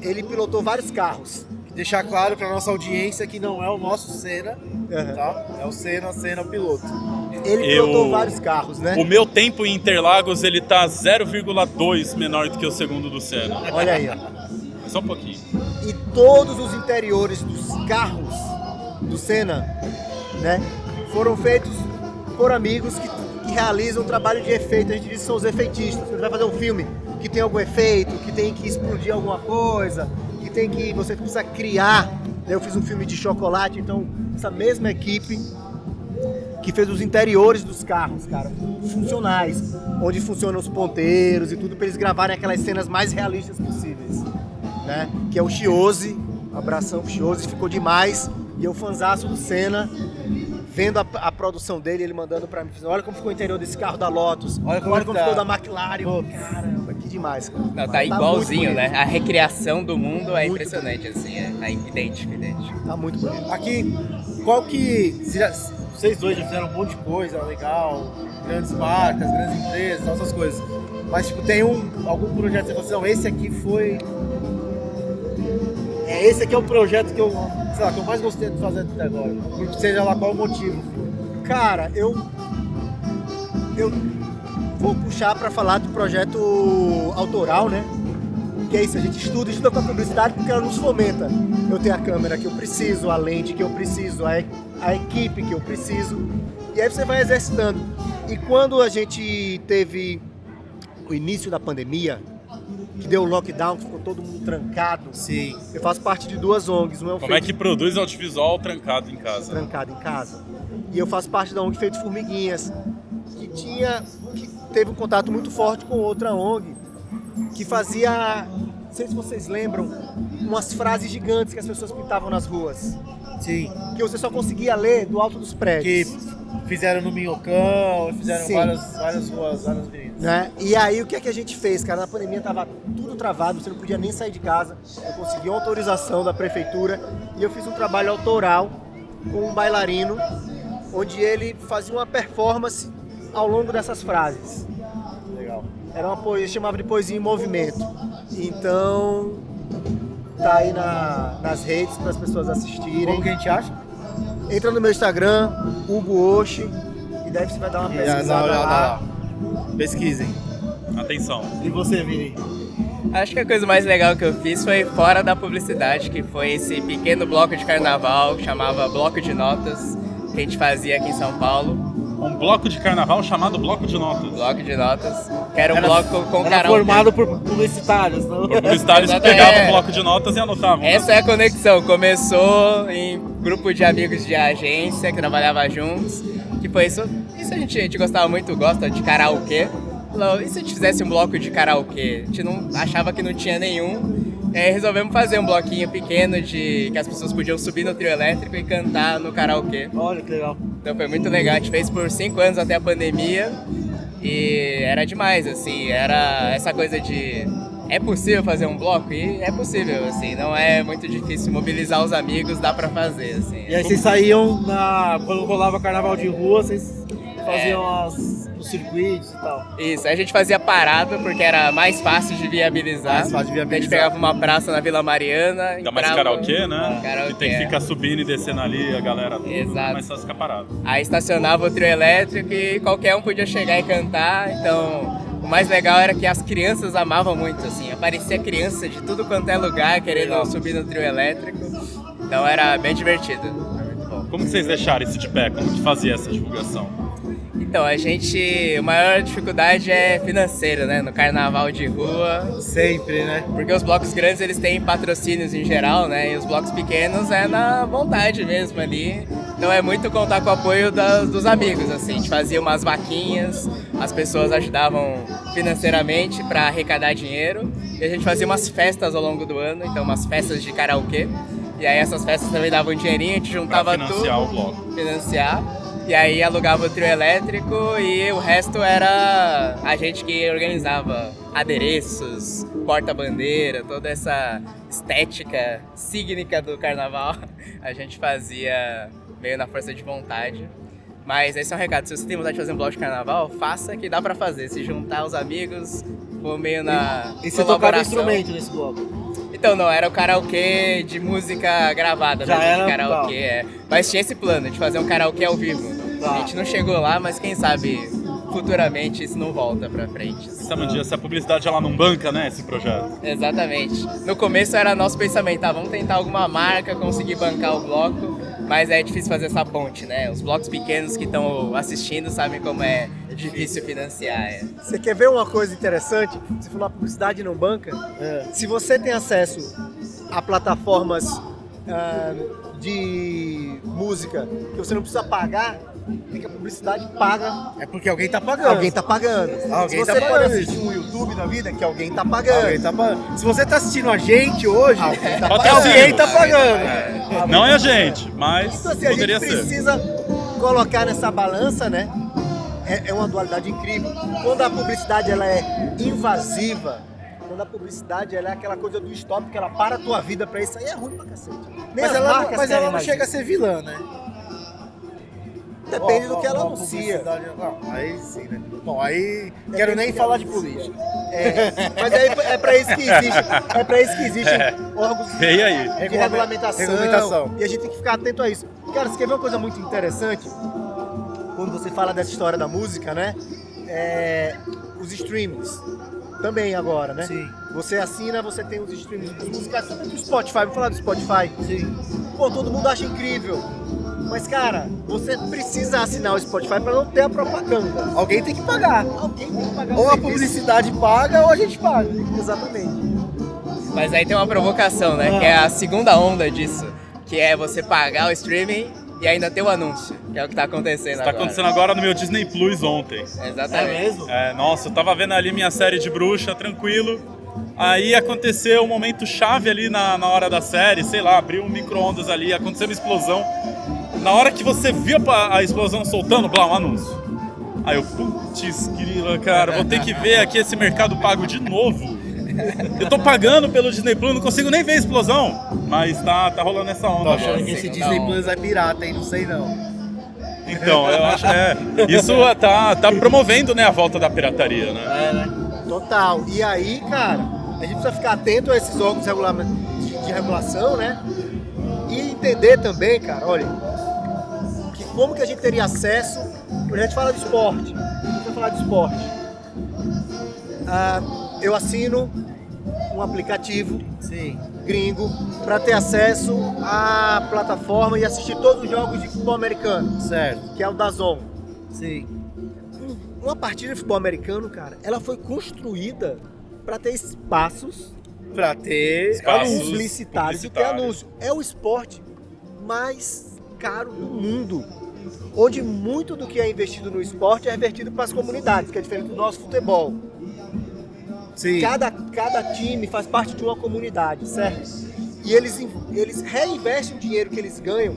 Speaker 4: ele pilotou vários carros.
Speaker 2: Deixar claro pra nossa audiência que não é o nosso Senna,
Speaker 4: Uhum.
Speaker 2: tá? É o Senna o piloto.
Speaker 4: Ele pilotou vários carros, né?
Speaker 3: O meu tempo em Interlagos, ele tá 0,2 menor do que o segundo do Senna.
Speaker 4: Olha aí, ó.
Speaker 3: Só um pouquinho.
Speaker 4: E todos os interiores dos carros do Senna, né, foram feitos por amigos que realizam um trabalho de efeito. A gente diz que são os efeitistas. Você vai fazer um filme que tem algum efeito, que tem que explodir alguma coisa, você precisa criar. Eu fiz um filme de chocolate, então essa mesma equipe que fez os interiores dos carros, cara, funcionais, onde funcionam os ponteiros e tudo, para eles gravarem aquelas cenas mais realistas possíveis, né? Que é o Chiose Abração pro Chose, ficou demais. E eu fanzaço do Senna, vendo a produção dele, ele mandando pra mim. Olha como ficou o interior desse carro da Lotus. Olha como ficou da McLaren. Caramba, que demais, cara.
Speaker 5: Não, tá igualzinho, né? A recriação do mundo é impressionante, assim. É idêntico.
Speaker 4: Tá muito bonito.
Speaker 2: Aqui, qual que... Vocês dois já fizeram um monte de coisa legal, grandes marcas, grandes empresas, essas coisas. Mas, tipo, tem algum projeto que você fala assim, esse aqui foi... Esse aqui é o projeto que eu mais gostei de fazer até agora. Porque seja lá qual o motivo.
Speaker 4: Cara, eu vou puxar pra falar do projeto autoral, né? Que é isso, a gente estuda com a publicidade porque ela nos fomenta. Eu tenho a câmera que eu preciso, a lente que eu preciso, a equipe que eu preciso. E aí você vai exercitando. E quando a gente teve o início da pandemia, que deu o lockdown, que ficou todo mundo trancado.
Speaker 2: Sim.
Speaker 4: Eu faço parte de 2 ONGs.
Speaker 3: Como é que produz audiovisual trancado em casa?
Speaker 4: Trancado em casa. E eu faço parte da ONG Feito Formiguinhas, que teve um contato muito forte com outra ONG, que fazia, não sei se vocês lembram, umas frases gigantes que as pessoas pintavam nas ruas.
Speaker 2: Sim.
Speaker 4: Que você só conseguia ler do alto dos prédios.
Speaker 2: Que fizeram no Minhocão, fizeram várias ruas, várias avenidas.
Speaker 4: Né? E aí o que é que a gente fez, cara? Na pandemia tava tudo travado, você não podia nem sair de casa. Eu consegui uma autorização da prefeitura e eu fiz um trabalho autoral com um bailarino, onde ele fazia uma performance ao longo dessas frases.
Speaker 2: Legal.
Speaker 4: Era uma poesia, chamava de poesia em movimento. Então tá aí nas redes para as pessoas assistirem.
Speaker 2: Como que a gente acha?
Speaker 4: Entra no meu Instagram, Hugo Oshi, e daí você vai dar uma pesquisada lá.
Speaker 2: Pesquisem.
Speaker 3: Atenção.
Speaker 2: E você, Vini?
Speaker 5: Acho que a coisa mais legal que eu fiz foi fora da publicidade, que foi esse pequeno bloco de carnaval que chamava Bloco de Notas, que a gente fazia aqui em São Paulo.
Speaker 3: Um bloco de carnaval chamado Bloco de Notas.
Speaker 5: Bloco de Notas, que era um bloco com
Speaker 2: Era
Speaker 5: karaokê.
Speaker 2: formado por publicitários, não?
Speaker 3: Por publicitários que pegavam um bloco de notas e anotavam.
Speaker 5: Essa é a conexão. Começou em grupo de amigos de agência que trabalhava juntos. Que foi isso. Isso a gente gostava muito, gosta de karaokê. Falou, e se a gente fizesse um bloco de karaokê? A gente não achava que não tinha nenhum. E aí resolvemos fazer um bloquinho pequeno que as pessoas podiam subir no trio elétrico e cantar no karaokê.
Speaker 2: Olha que legal.
Speaker 5: Então foi muito legal. A gente fez por 5 anos até a pandemia. E era demais, assim. Era essa coisa de... É possível fazer um bloco? E é possível, assim. Não é muito difícil mobilizar os amigos, dá pra fazer, assim.
Speaker 2: E aí vocês saíam quando rolava carnaval de rua, vocês faziam os circuitos e tal.
Speaker 5: Isso, a gente fazia parada porque era mais fácil de viabilizar.
Speaker 2: Mais fácil de viabilizar.
Speaker 5: A gente pegava uma praça na Vila Mariana.
Speaker 3: Ainda mais karaokê, né?
Speaker 5: Karaokê,
Speaker 3: que tem que ficar subindo e descendo ali a galera toda.
Speaker 5: Exato.
Speaker 3: Mas só ficar parado.
Speaker 5: Aí estacionava o trio elétrico e qualquer um podia chegar e cantar. Então, o mais legal era que as crianças amavam muito, assim. Aparecia criança de tudo quanto é lugar querendo subir no trio elétrico. Então era bem divertido. Era muito bom.
Speaker 3: Como que vocês deixaram isso de pé? Como que fazia essa divulgação?
Speaker 5: Então, a maior dificuldade é financeira, né? No carnaval de rua.
Speaker 2: Sempre, né?
Speaker 5: Porque os blocos grandes, eles têm patrocínios em geral, né? E os blocos pequenos é na vontade mesmo ali. Então é muito contar com o apoio dos amigos, assim. A gente fazia umas vaquinhas, as pessoas ajudavam financeiramente para arrecadar dinheiro. E a gente fazia umas festas ao longo do ano, então umas festas de karaokê. E aí essas festas também davam um dinheirinho, a gente juntava
Speaker 3: pra financiar
Speaker 5: tudo.
Speaker 3: o bloco.
Speaker 5: Financiar. E aí alugava o trio elétrico e o resto era a gente que organizava adereços, porta-bandeira, toda essa estética cígnica do carnaval. A gente fazia meio na força de vontade. Mas esse é um recado, se você tem vontade de fazer um bloco de carnaval, faça que dá pra fazer. Se juntar os amigos, for meio na
Speaker 2: E você tocava instrumento nesse bloco?
Speaker 5: Então não, era o karaokê de música gravada,
Speaker 2: Já
Speaker 5: né?
Speaker 2: era,
Speaker 5: De karaokê, Mas tinha esse plano de fazer um karaokê ao vivo.
Speaker 2: Tá.
Speaker 5: A gente não chegou lá, mas quem sabe futuramente isso não volta pra frente.
Speaker 3: Sabe um dia, se a publicidade ela não banca, né, esse projeto?
Speaker 5: Exatamente. No começo era nosso pensamento, vamos tentar alguma marca, conseguir bancar o bloco, mas é difícil fazer essa ponte, né? Os blocos pequenos que estão assistindo sabem como é difícil financiar.
Speaker 4: Você quer ver uma coisa interessante? Você falou a publicidade não banca. Se você tem acesso a plataformas de música que você não precisa pagar, é que a publicidade paga.
Speaker 2: É porque alguém tá pagando.
Speaker 4: Alguém tá pagando.
Speaker 2: Alguém
Speaker 4: Se
Speaker 2: tá
Speaker 4: você
Speaker 2: pagando
Speaker 4: pode assistir
Speaker 2: isso.
Speaker 4: um YouTube da vida, é que alguém tá pagando.
Speaker 2: Alguém tá pagando. Se você tá assistindo a gente hoje,
Speaker 4: Alguém tá
Speaker 3: Patrocínio.
Speaker 2: alguém tá pagando.
Speaker 3: Não é a gente, mas
Speaker 4: Então assim, a
Speaker 3: poderia
Speaker 4: gente
Speaker 3: ser.
Speaker 4: precisa colocar nessa balança, né? É uma dualidade incrível. Quando a publicidade ela é invasiva, quando a publicidade ela é aquela coisa do stop, que ela para a tua vida pra isso aí, é ruim pra cacete. Nem
Speaker 2: Mas
Speaker 4: as
Speaker 2: ela,
Speaker 4: marcas
Speaker 2: mas
Speaker 4: querem
Speaker 2: ela não
Speaker 4: mais
Speaker 2: chega a
Speaker 4: isso.
Speaker 2: ser vilã, né?
Speaker 4: Depende do que ela
Speaker 2: Ó,
Speaker 4: anuncia.
Speaker 2: publicidade- Não, aí sim, né? Bom, aí quero nem
Speaker 4: do que
Speaker 2: falar
Speaker 4: ela
Speaker 2: de
Speaker 4: anuncia.
Speaker 2: política.
Speaker 4: Mas aí é pra isso que existe. É pra isso que existem órgãos
Speaker 3: Veio aí.
Speaker 4: de regulamentação.
Speaker 2: Regulamentação.
Speaker 4: E a gente tem que ficar atento a isso. Cara, você quer ver uma coisa muito interessante? Quando você fala dessa história da música, né? Os streamings. Também agora, né?
Speaker 2: Sim.
Speaker 4: Você assina, você tem os streamings dos musicais do Spotify. Vamos falar do Spotify.
Speaker 2: Sim.
Speaker 4: Pô, todo mundo acha incrível. Mas, cara, você precisa assinar o Spotify pra não ter a propaganda.
Speaker 2: Alguém tem que pagar.
Speaker 4: Alguém tem que pagar
Speaker 2: Ou
Speaker 4: o
Speaker 2: a
Speaker 4: serviço.
Speaker 2: publicidade paga ou a gente paga.
Speaker 4: Exatamente.
Speaker 5: Mas aí tem uma provocação, né? Que é a segunda onda disso. Que é você pagar o streaming e ainda ter o anúncio. Que é o que tá acontecendo
Speaker 3: Tá
Speaker 5: agora.
Speaker 3: acontecendo agora no meu Disney Plus ontem.
Speaker 5: Exatamente.
Speaker 3: Nossa, eu tava vendo ali minha série de bruxa, tranquilo. Aí aconteceu um momento chave ali na hora da série, sei lá, abriu um micro-ondas ali, aconteceu uma explosão. Na hora que você viu a explosão soltando, blá, um anúncio. Aí eu, putz, grila, cara, vou ter que ver aqui esse Mercado Pago de novo. Eu tô pagando pelo Disney Plus, não consigo nem ver a explosão. Mas tá rolando essa onda
Speaker 2: Tô achando
Speaker 3: agora.
Speaker 2: que esse
Speaker 5: Segunda
Speaker 2: Disney
Speaker 5: onda.
Speaker 2: Plus é pirata, hein? Não sei não.
Speaker 3: Então, eu acho isso tá promovendo, né, a volta da pirataria, né?
Speaker 2: É, né?
Speaker 4: Total. E aí, cara, a gente precisa ficar atento a esses órgãos de regulação, né? E entender também, cara, olha, que como que a gente teria acesso, quando a gente fala de esporte, a gente vai falar de esporte. Eu assino um aplicativo
Speaker 2: Sim.
Speaker 4: gringo para ter acesso à plataforma e assistir todos os jogos de futebol americano,
Speaker 2: Certo.
Speaker 4: que é o DAZN.
Speaker 2: Sim.
Speaker 4: Uma partida de futebol americano, cara, ela foi construída para ter espaços
Speaker 2: Pra ter
Speaker 3: Espaços
Speaker 4: publicitários e ter
Speaker 3: publicitários.
Speaker 4: anúncio. É o esporte mais caro do mundo, onde muito do que é investido no esporte é revertido para as comunidades, que é diferente do nosso futebol.
Speaker 2: Sim.
Speaker 4: Cada time faz parte de uma comunidade, certo? E eles reinvestem o dinheiro que eles ganham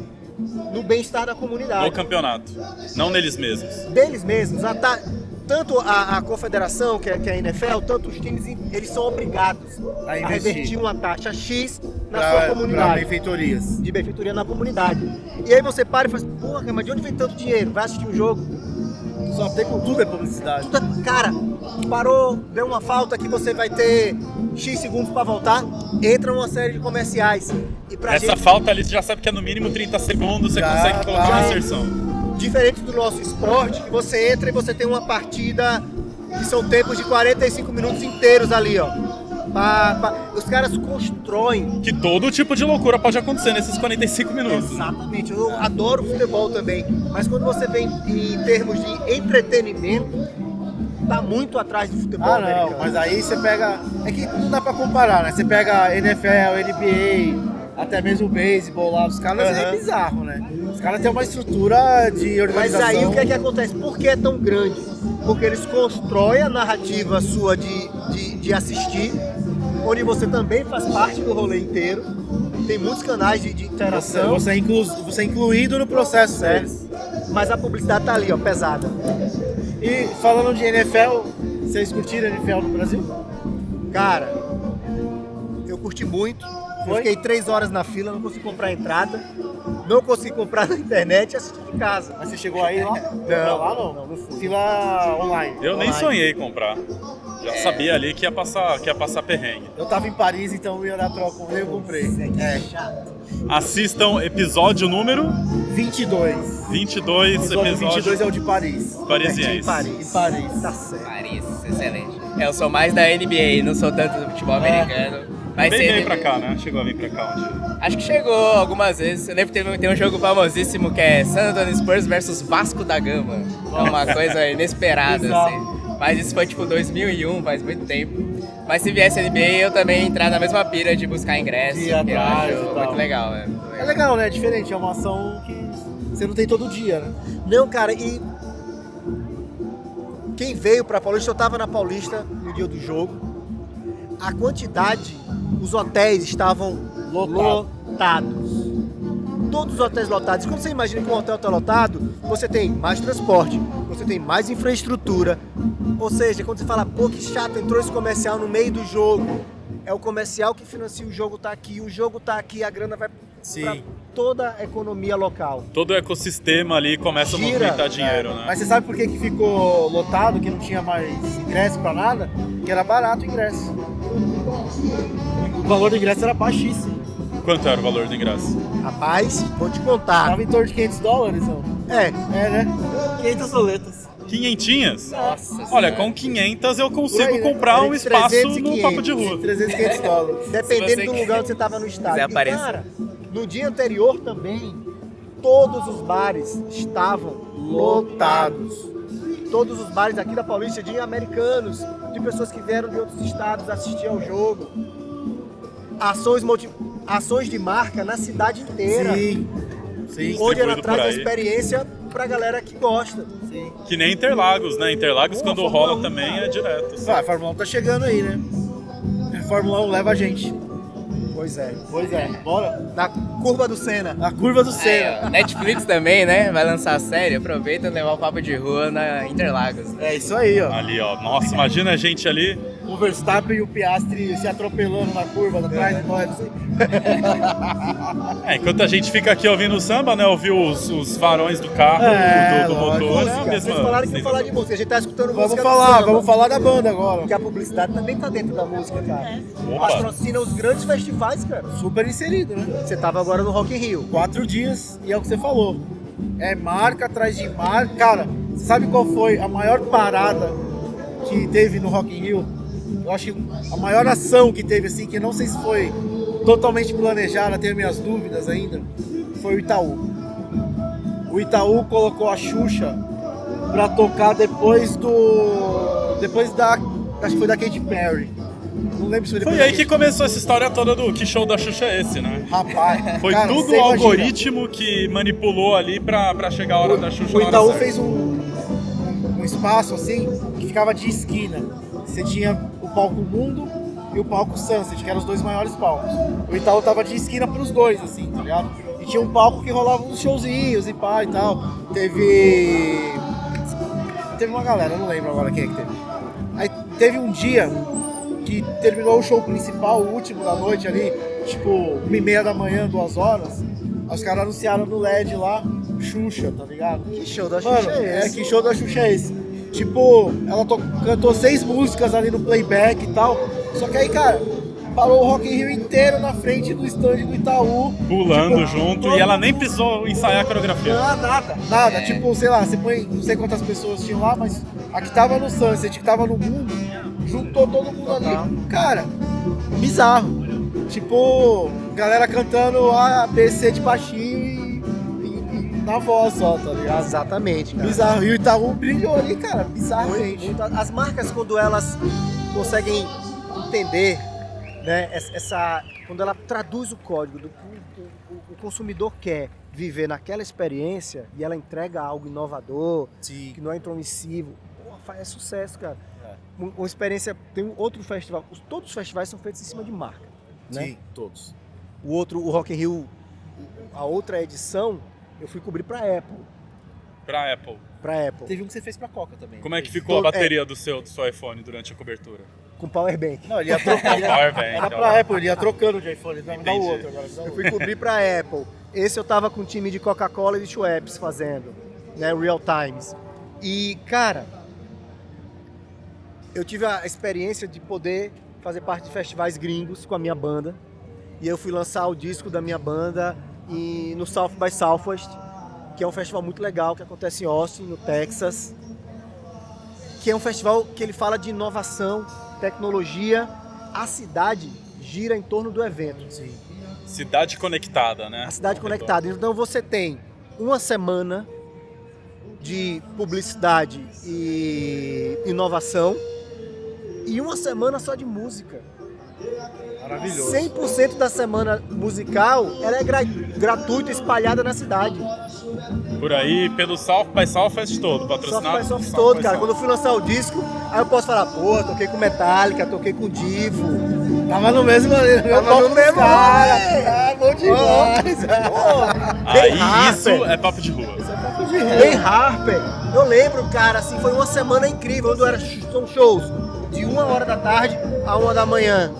Speaker 4: no bem-estar da
Speaker 3: No
Speaker 4: comunidade,
Speaker 3: campeonato, não neles mesmos.
Speaker 4: deles mesmos. Tanto a confederação, que é a NFL, tanto os times, eles são obrigados
Speaker 2: A
Speaker 4: a
Speaker 2: investir.
Speaker 4: revertir uma taxa X na
Speaker 2: Pra,
Speaker 4: sua
Speaker 2: pra
Speaker 4: comunidade,
Speaker 2: benfeitorias.
Speaker 4: de benfeitoria na comunidade. E aí você para e fala assim, porra, mas de onde vem tanto dinheiro? Vai assistir um jogo.
Speaker 2: Só tem com tudo é publicidade.
Speaker 4: Cara, parou, deu uma falta que você vai ter X segundos para voltar, entra uma série de comerciais. E pra
Speaker 3: Essa
Speaker 4: gente,
Speaker 3: falta ali, você já sabe que é no mínimo 30 segundos, você
Speaker 2: Já,
Speaker 3: consegue colocar
Speaker 2: tá.
Speaker 3: uma inserção.
Speaker 4: diferente do nosso esporte, que você entra e você tem uma partida que são tempos de 45 minutos inteiros ali, ó. Os caras constroem.
Speaker 3: Que todo tipo de loucura pode acontecer nesses 45 minutos.
Speaker 4: Exatamente, eu adoro futebol também, mas quando você vem em termos de entretenimento, tá muito atrás do futebol
Speaker 2: Ah,
Speaker 4: americano.
Speaker 2: não, mas aí você pega. É que não dá pra comparar, né? Você pega NFL, NBA, até mesmo o beisebol lá, os caras é
Speaker 4: Aham.
Speaker 2: bizarro, né? Os caras têm uma estrutura de
Speaker 4: Mas
Speaker 2: organização.
Speaker 4: aí o que é que acontece? Por que é tão grande? Porque eles constroem a narrativa sua de assistir, onde você também faz parte do rolê inteiro. Tem muitos canais de interação,
Speaker 2: Você é incluído no processo,
Speaker 4: certo?
Speaker 2: deles.
Speaker 4: Mas a publicidade tá ali, ó, pesada.
Speaker 2: E falando de NFL, vocês curtiram NFL no Brasil?
Speaker 4: Cara, eu curti muito. Eu
Speaker 2: Foi?
Speaker 4: fiquei 3 horas na fila, não consegui comprar a entrada. Não consegui comprar na internet e assisti de casa.
Speaker 2: Mas você chegou aí lá?
Speaker 4: Não,
Speaker 2: lá não.
Speaker 4: não fui.
Speaker 2: Fila online.
Speaker 3: Eu nem
Speaker 2: Online.
Speaker 3: sonhei em comprar. Já sabia ali que ia passar perrengue.
Speaker 2: Eu tava em Paris, então eu ia dar pra eu comprei. É.
Speaker 4: Chato.
Speaker 3: Assistam episódio número
Speaker 2: 22.
Speaker 3: 22,
Speaker 2: Episódio
Speaker 3: episódio
Speaker 2: 22 é o de Paris.
Speaker 3: parisiense.
Speaker 4: Em Paris.
Speaker 2: Em Paris.
Speaker 4: Tá certo.
Speaker 5: Paris, excelente. Eu sou mais da NBA, não sou tanto do futebol americano. Mas
Speaker 3: Também veio
Speaker 5: sempre-
Speaker 3: pra cá, né? Chegou a vir pra cá um dia.
Speaker 5: Acho que chegou algumas vezes. Eu lembro que tem um jogo famosíssimo que é San Antonio Spurs versus Vasco da Gama. É uma coisa inesperada,
Speaker 2: Bizarro.
Speaker 5: assim. Mas isso foi tipo 2001, faz muito tempo. Mas se viesse NBA, eu também ia entrar na mesma pira de buscar ingresso.
Speaker 2: De ir
Speaker 5: que eu
Speaker 2: atrás
Speaker 5: acho
Speaker 2: e tal.
Speaker 5: muito legal, né?
Speaker 2: É legal, né? É diferente, é uma ação que você não tem todo dia, né?
Speaker 4: Não, cara, e quem veio pra Paulista, eu tava na Paulista no dia do jogo, a quantidade, os hotéis estavam lotados. Todos os hotéis lotados. E quando você imagina que um hotel está lotado, você tem mais transporte, você tem mais infraestrutura. Ou seja, quando você fala, pô, que chato, entrou esse comercial no meio do jogo. É o comercial que financia o jogo tá aqui, o jogo tá aqui, a grana vai para toda a economia local.
Speaker 3: Todo o ecossistema ali começa a movimentar dinheiro, né?
Speaker 2: Mas você sabe por que ficou lotado, que não tinha mais ingresso pra nada? Que era barato o ingresso. O valor do ingresso era baixíssimo.
Speaker 3: Quanto era o valor do ingresso?
Speaker 4: Rapaz, vou te contar.
Speaker 2: Tava em torno de $500, não?
Speaker 4: É,
Speaker 2: né? 500 roletas.
Speaker 3: Quinhentinhas?
Speaker 5: Nossa
Speaker 3: Olha,
Speaker 5: senhora.
Speaker 3: com 500 eu consigo
Speaker 2: Por aí, né?
Speaker 3: comprar um
Speaker 4: Entre
Speaker 3: espaço
Speaker 4: 300 e
Speaker 3: no
Speaker 4: 500.
Speaker 3: Papo de Rua.
Speaker 2: $300, $500.
Speaker 4: dependendo
Speaker 5: Se
Speaker 4: do
Speaker 5: você
Speaker 4: lugar onde você tava no estádio.
Speaker 5: quiser
Speaker 4: E,
Speaker 5: aparecer.
Speaker 4: cara, no dia anterior também, todos os bares estavam lotados. Todos os bares aqui da Paulista, de americanos, de pessoas que vieram de outros estados assistir ao jogo. Ações de marca na cidade inteira.
Speaker 2: Sim.
Speaker 4: Onde ela
Speaker 3: Distribuído
Speaker 4: traz
Speaker 3: por
Speaker 4: a
Speaker 3: aí.
Speaker 4: experiência pra galera que gosta.
Speaker 2: Sim.
Speaker 3: Que nem Interlagos, né? Interlagos, quando
Speaker 4: Fórmula
Speaker 3: rola
Speaker 4: 1,
Speaker 3: também,
Speaker 4: cara.
Speaker 3: é direto. assim.
Speaker 2: A Fórmula 1 tá chegando aí, né? A Fórmula 1 leva a gente.
Speaker 4: Pois é.
Speaker 2: Pois é, bora.
Speaker 4: Na curva do Senna.
Speaker 2: Na curva do
Speaker 5: Aí,
Speaker 2: Senna.
Speaker 5: ó, Netflix também, né? Vai lançar a série. Aproveita e levar o Papo de Rua na Interlagos.
Speaker 2: É isso aí, ó.
Speaker 3: Ali, ó. Nossa, imagina a gente ali.
Speaker 2: O Verstappen e o Piastri se atropelando na curva atrás de nós.
Speaker 3: Enquanto a gente fica aqui ouvindo o samba, né? Ouvir os varões do carro, do
Speaker 2: lógico.
Speaker 3: motor.
Speaker 2: Música,
Speaker 3: É a mesma
Speaker 4: Vocês falaram que iam falar de
Speaker 3: sensação.
Speaker 4: música. A gente tá escutando
Speaker 2: Vamos
Speaker 4: música
Speaker 2: falar,
Speaker 4: do samba.
Speaker 2: vamos falar da banda agora.
Speaker 4: Porque a publicidade também tá dentro da música, cara.
Speaker 3: Opa.
Speaker 4: Patrocina os grandes festivais, cara.
Speaker 2: Super inserido, né?
Speaker 4: Você tava agora no Rock in Rio.
Speaker 2: 4 dias e é o que você falou. É marca atrás de marca. Cara, você sabe qual foi a maior parada que teve no Rock in Rio? Eu acho que a maior ação que teve, assim, que não sei se foi totalmente planejada, tenho minhas dúvidas ainda, foi o Itaú. O Itaú colocou a Xuxa pra tocar depois da... Acho que foi da Katy Perry. Não lembro se foi depois
Speaker 3: Foi
Speaker 2: da
Speaker 3: aí que
Speaker 2: Katy-
Speaker 3: começou essa história toda do que show da Xuxa é esse, né?
Speaker 2: Rapaz,
Speaker 3: Foi
Speaker 2: cara,
Speaker 3: tudo
Speaker 2: você
Speaker 3: o
Speaker 2: imagina.
Speaker 3: algoritmo que manipulou ali pra chegar a hora da Xuxa.
Speaker 2: O
Speaker 3: na hora
Speaker 2: Itaú
Speaker 3: certa.
Speaker 2: fez um espaço assim que ficava de esquina. Você tinha o palco Mundo e o palco Sunset, que eram os dois maiores palcos. O Itaú tava de esquina pros dois, assim, tá ligado? E tinha um palco que rolava uns showzinhos e pá e tal. Teve uma galera, eu não lembro agora quem é que teve. Aí teve um dia que terminou o show principal, o último da noite ali, tipo 1h30 da manhã, 2 horas. Aí os caras anunciaram no LED lá, Xuxa, tá ligado?
Speaker 4: Que show da Xuxa
Speaker 2: Mano,
Speaker 4: é esse?
Speaker 2: que show da Xuxa é esse? Tipo, ela cantou 6 músicas ali no playback e tal. Só que aí, cara, parou o Rock in Rio inteiro na frente do stand do Itaú.
Speaker 3: Pulando
Speaker 2: Tipo,
Speaker 3: junto
Speaker 2: todo-
Speaker 3: e ela nem precisou ensaiar a coreografia.
Speaker 2: Nada. Tipo, sei lá, você põe, não sei quantas pessoas tinham lá, mas a que tava no Sunset, que tava no Mundo, juntou todo mundo ali. Cara, bizarro. Tipo, galera cantando A, B, C de baixinho e na voz só, tá ligado?
Speaker 4: Exatamente, cara.
Speaker 2: Bizarro. E o Itaú brilhou ali, cara, bizarramente.
Speaker 4: As marcas, quando elas conseguem entender, né, quando ela traduz o código do que o consumidor quer viver naquela experiência e ela entrega algo inovador,
Speaker 2: Sim.
Speaker 4: que não é intromissivo, é sucesso, cara. Uma experiência, tem um outro festival, todos os festivais são feitos em cima de marca, né?
Speaker 2: Sim, todos.
Speaker 4: O Rock in Rio, a outra edição, eu fui cobrir pra Apple.
Speaker 3: Pra Apple.
Speaker 2: Teve um que você fez pra Coca também.
Speaker 3: Como é que ficou a
Speaker 4: Todo-
Speaker 3: bateria do seu iPhone durante a cobertura?
Speaker 4: Com Powerbank.
Speaker 2: Não, ele ia trocar.
Speaker 3: Powerbank,
Speaker 2: Era
Speaker 3: ó.
Speaker 2: pra Apple, ele ia trocando de iPhone, ele vai me dar o
Speaker 3: Entendi.
Speaker 2: outro agora.
Speaker 4: Eu fui cobrir pra Apple. Esse eu tava com um time de Coca-Cola e de Schweppes fazendo, né, Real Times. E, cara, eu tive a experiência de poder fazer parte de festivais gringos com a minha banda. E eu fui lançar o disco da minha banda no South by Southwest, que é um festival muito legal que acontece em Austin, no Texas. Que é um festival que ele fala de inovação, tecnologia. A cidade gira em torno do evento.
Speaker 2: Sim.
Speaker 3: Cidade conectada, né?
Speaker 4: A cidade conectada. Então você tem uma semana de publicidade e inovação e uma semana só de música.
Speaker 2: Maravilhoso.
Speaker 4: 100% da semana musical, ela é gratuita, espalhada na cidade.
Speaker 3: Por aí, pelo South by Southwest todo,
Speaker 4: South
Speaker 3: patrocinado.
Speaker 4: by Southwest todo, cara. Quando eu fui lançar o disco, aí eu posso falar, pô, toquei com Metallica, toquei com Divo.
Speaker 2: Tava no mesmo
Speaker 4: Tava no mesmo
Speaker 2: cara.
Speaker 4: rolê.
Speaker 2: Ah, bom demais.
Speaker 3: Aí isso é papo de rua.
Speaker 4: Ben Harper, eu lembro, cara, assim, foi uma semana incrível, onde são shows de 1h da tarde a 1h da manhã.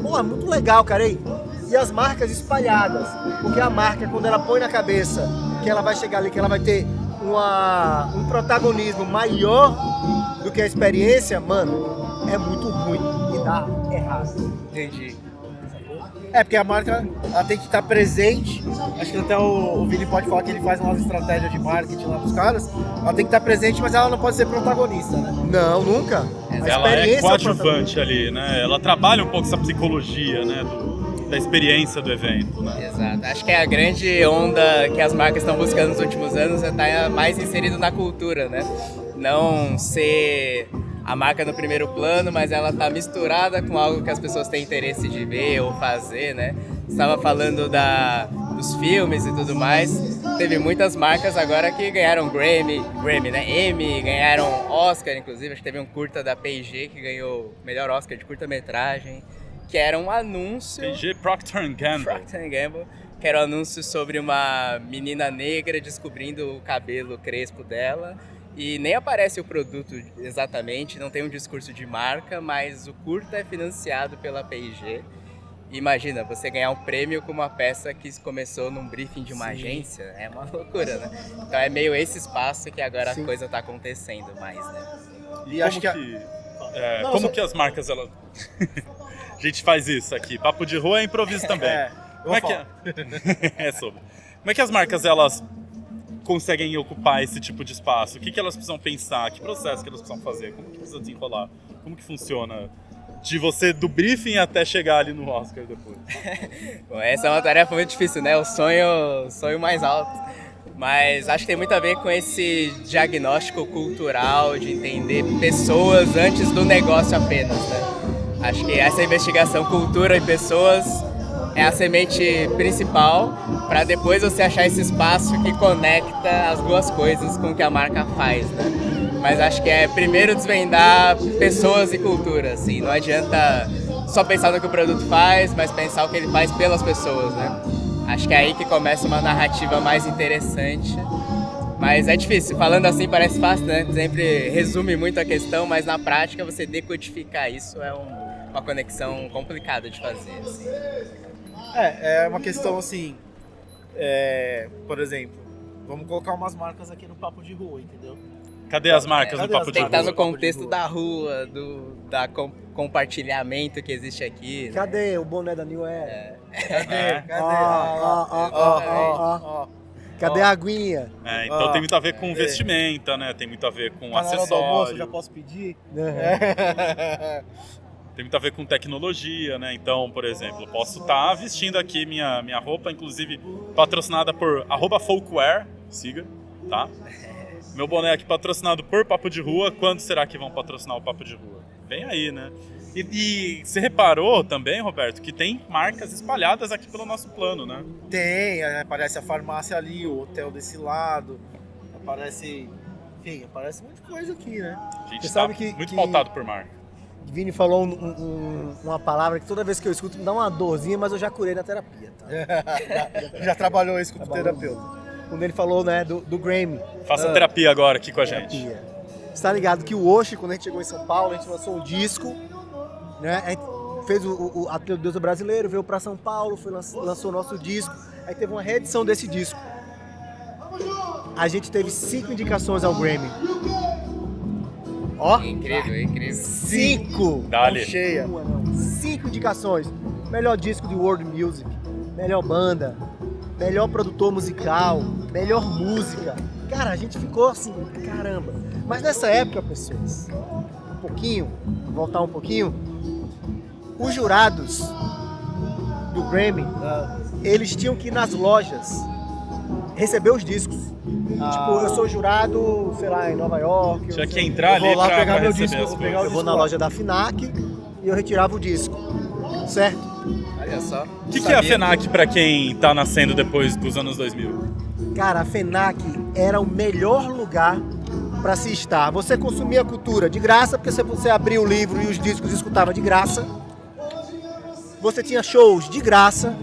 Speaker 4: Pô, é muito legal, cara, e as marcas espalhadas, porque a marca, quando ela põe na cabeça que ela vai chegar ali, que ela vai ter um protagonismo maior do que a experiência, mano, é muito ruim e dá errado.
Speaker 5: Entendi.
Speaker 2: É, porque a marca ela tem que estar presente. Acho que até o Vini pode falar que ele faz umas estratégias de marketing lá pros caras. Ela tem que estar presente, mas ela não pode ser protagonista, né?
Speaker 4: Não, nunca. A
Speaker 3: Ela é
Speaker 4: experiência
Speaker 3: coadjuvante ali, né? Ela trabalha um pouco essa psicologia, né? Da experiência do evento, né?
Speaker 5: Exato. Acho que é a grande onda que as marcas estão buscando nos últimos anos é estar mais inserido na cultura, né? Não ser a marca no primeiro plano, mas ela tá misturada com algo que as pessoas têm interesse de ver ou fazer, né? Você estava falando dos filmes e tudo mais. Teve muitas marcas agora que ganharam Grammy, né? Emmy, ganharam Oscar, inclusive. Acho que teve um curta da P&G que ganhou o melhor Oscar de curta-metragem, que era um anúncio...
Speaker 3: P&G Procter & Gamble.
Speaker 5: Procter & Gamble, que era um anúncio sobre uma menina negra descobrindo o cabelo crespo dela. E nem aparece o produto exatamente, não tem um discurso de marca, mas o curta é financiado pela P&G. Imagina, você ganhar um prêmio com uma peça que começou num briefing de uma agência, é uma loucura, né? Então é meio esse espaço que agora a coisa tá acontecendo mais, né?
Speaker 3: E acho como que as marcas, elas... A gente faz isso aqui. Papo de rua é improviso também. Como é que é sobre. Como é que as marcas, elas conseguem ocupar esse tipo de espaço? O que elas precisam pensar? Que processo que elas precisam fazer? Como que precisa desenrolar? Como que funciona? De você, do briefing até chegar ali no Oscar depois.
Speaker 5: Bom, essa é uma tarefa muito difícil, né? O sonho mais alto. Mas acho que tem muito a ver com esse diagnóstico cultural de entender pessoas antes do negócio apenas, né? Acho que essa investigação cultura e pessoas é a semente principal para depois você achar esse espaço que conecta as duas coisas com o que a marca faz, né? Mas acho que é primeiro desvendar pessoas e cultura, assim. Não adianta só pensar no que o produto faz, mas pensar o que ele faz pelas pessoas, né? Acho que é aí que começa uma narrativa mais interessante. Mas é difícil. Falando assim parece fácil, né? Sempre resume muito a questão, mas na prática você decodificar isso é uma conexão complicada de fazer, assim.
Speaker 2: É uma questão assim, por exemplo, vamos colocar umas marcas aqui no papo de rua, entendeu?
Speaker 3: Cadê as marcas no papo de
Speaker 5: Tem
Speaker 3: rua?
Speaker 5: que estar no contexto da rua, da compartilhamento que existe aqui. Né?
Speaker 4: Cadê o boné da New Era?
Speaker 2: Cadê?
Speaker 4: Cadê a aguinha?
Speaker 3: Então tem muito a ver com vestimenta, né? Tem muito a ver com
Speaker 2: Tá na hora do almoço,
Speaker 3: acessório.
Speaker 2: já posso pedir?
Speaker 3: Tem muito a ver com tecnologia, né? Então, por exemplo, eu posso estar vestindo aqui minha roupa, inclusive patrocinada por @folkwear, siga, tá? Meu boné aqui patrocinado por Papo de Rua. Quando será que vão patrocinar o Papo de Rua? Vem aí, né? E você reparou também, Roberto, que tem marcas espalhadas aqui pelo nosso plano, né?
Speaker 2: Tem, aparece a farmácia ali, o hotel desse lado, aparece muita coisa aqui, né?
Speaker 3: A gente
Speaker 4: Você
Speaker 3: está
Speaker 4: sabe que
Speaker 3: muito pautado por marca.
Speaker 4: Vini falou uma palavra que toda vez que eu escuto me dá uma dorzinha, mas eu já curei na terapia, tá?
Speaker 2: Já trabalhou isso como terapeuta.
Speaker 4: Quando ele falou, né, do Grammy.
Speaker 3: Faça terapia agora aqui com a gente.
Speaker 4: Terapia. Você tá ligado que o Oshi, quando a gente chegou em São Paulo, a gente lançou um disco, né? A gente fez a Trilha do Deus Brasileiro, veio pra São Paulo, lançou o nosso disco. Aí teve uma reedição desse disco. A gente teve 5 indicações ao Grammy. Ó.
Speaker 5: Incrível.
Speaker 4: 5!
Speaker 3: Dá-lhe.
Speaker 2: Cheia.
Speaker 4: 5 indicações. Melhor disco de World Music, melhor banda, melhor produtor musical, melhor música. Cara, a gente ficou assim, caramba. Mas nessa época, pessoas, voltar um pouquinho, os jurados do Grammy, eles tinham que ir nas lojas receber os discos. Tipo, eu sou jurado, sei lá, em Nova York.
Speaker 3: Tinha que entrar ali
Speaker 2: vou lá
Speaker 3: pra
Speaker 2: pegar meu
Speaker 3: receber
Speaker 2: disco,
Speaker 3: as
Speaker 2: vou
Speaker 3: coisas.
Speaker 2: pegar
Speaker 4: Eu vou na loja da FINAC, e eu retirava o disco, certo?
Speaker 5: Olha só.
Speaker 3: O que é a FENAC pra quem tá nascendo depois dos anos 2000?
Speaker 4: Cara, a FENAC era o melhor lugar para se estar. Você consumia cultura de graça, porque você abria o livro e os discos e escutava de graça. Você tinha shows de graça.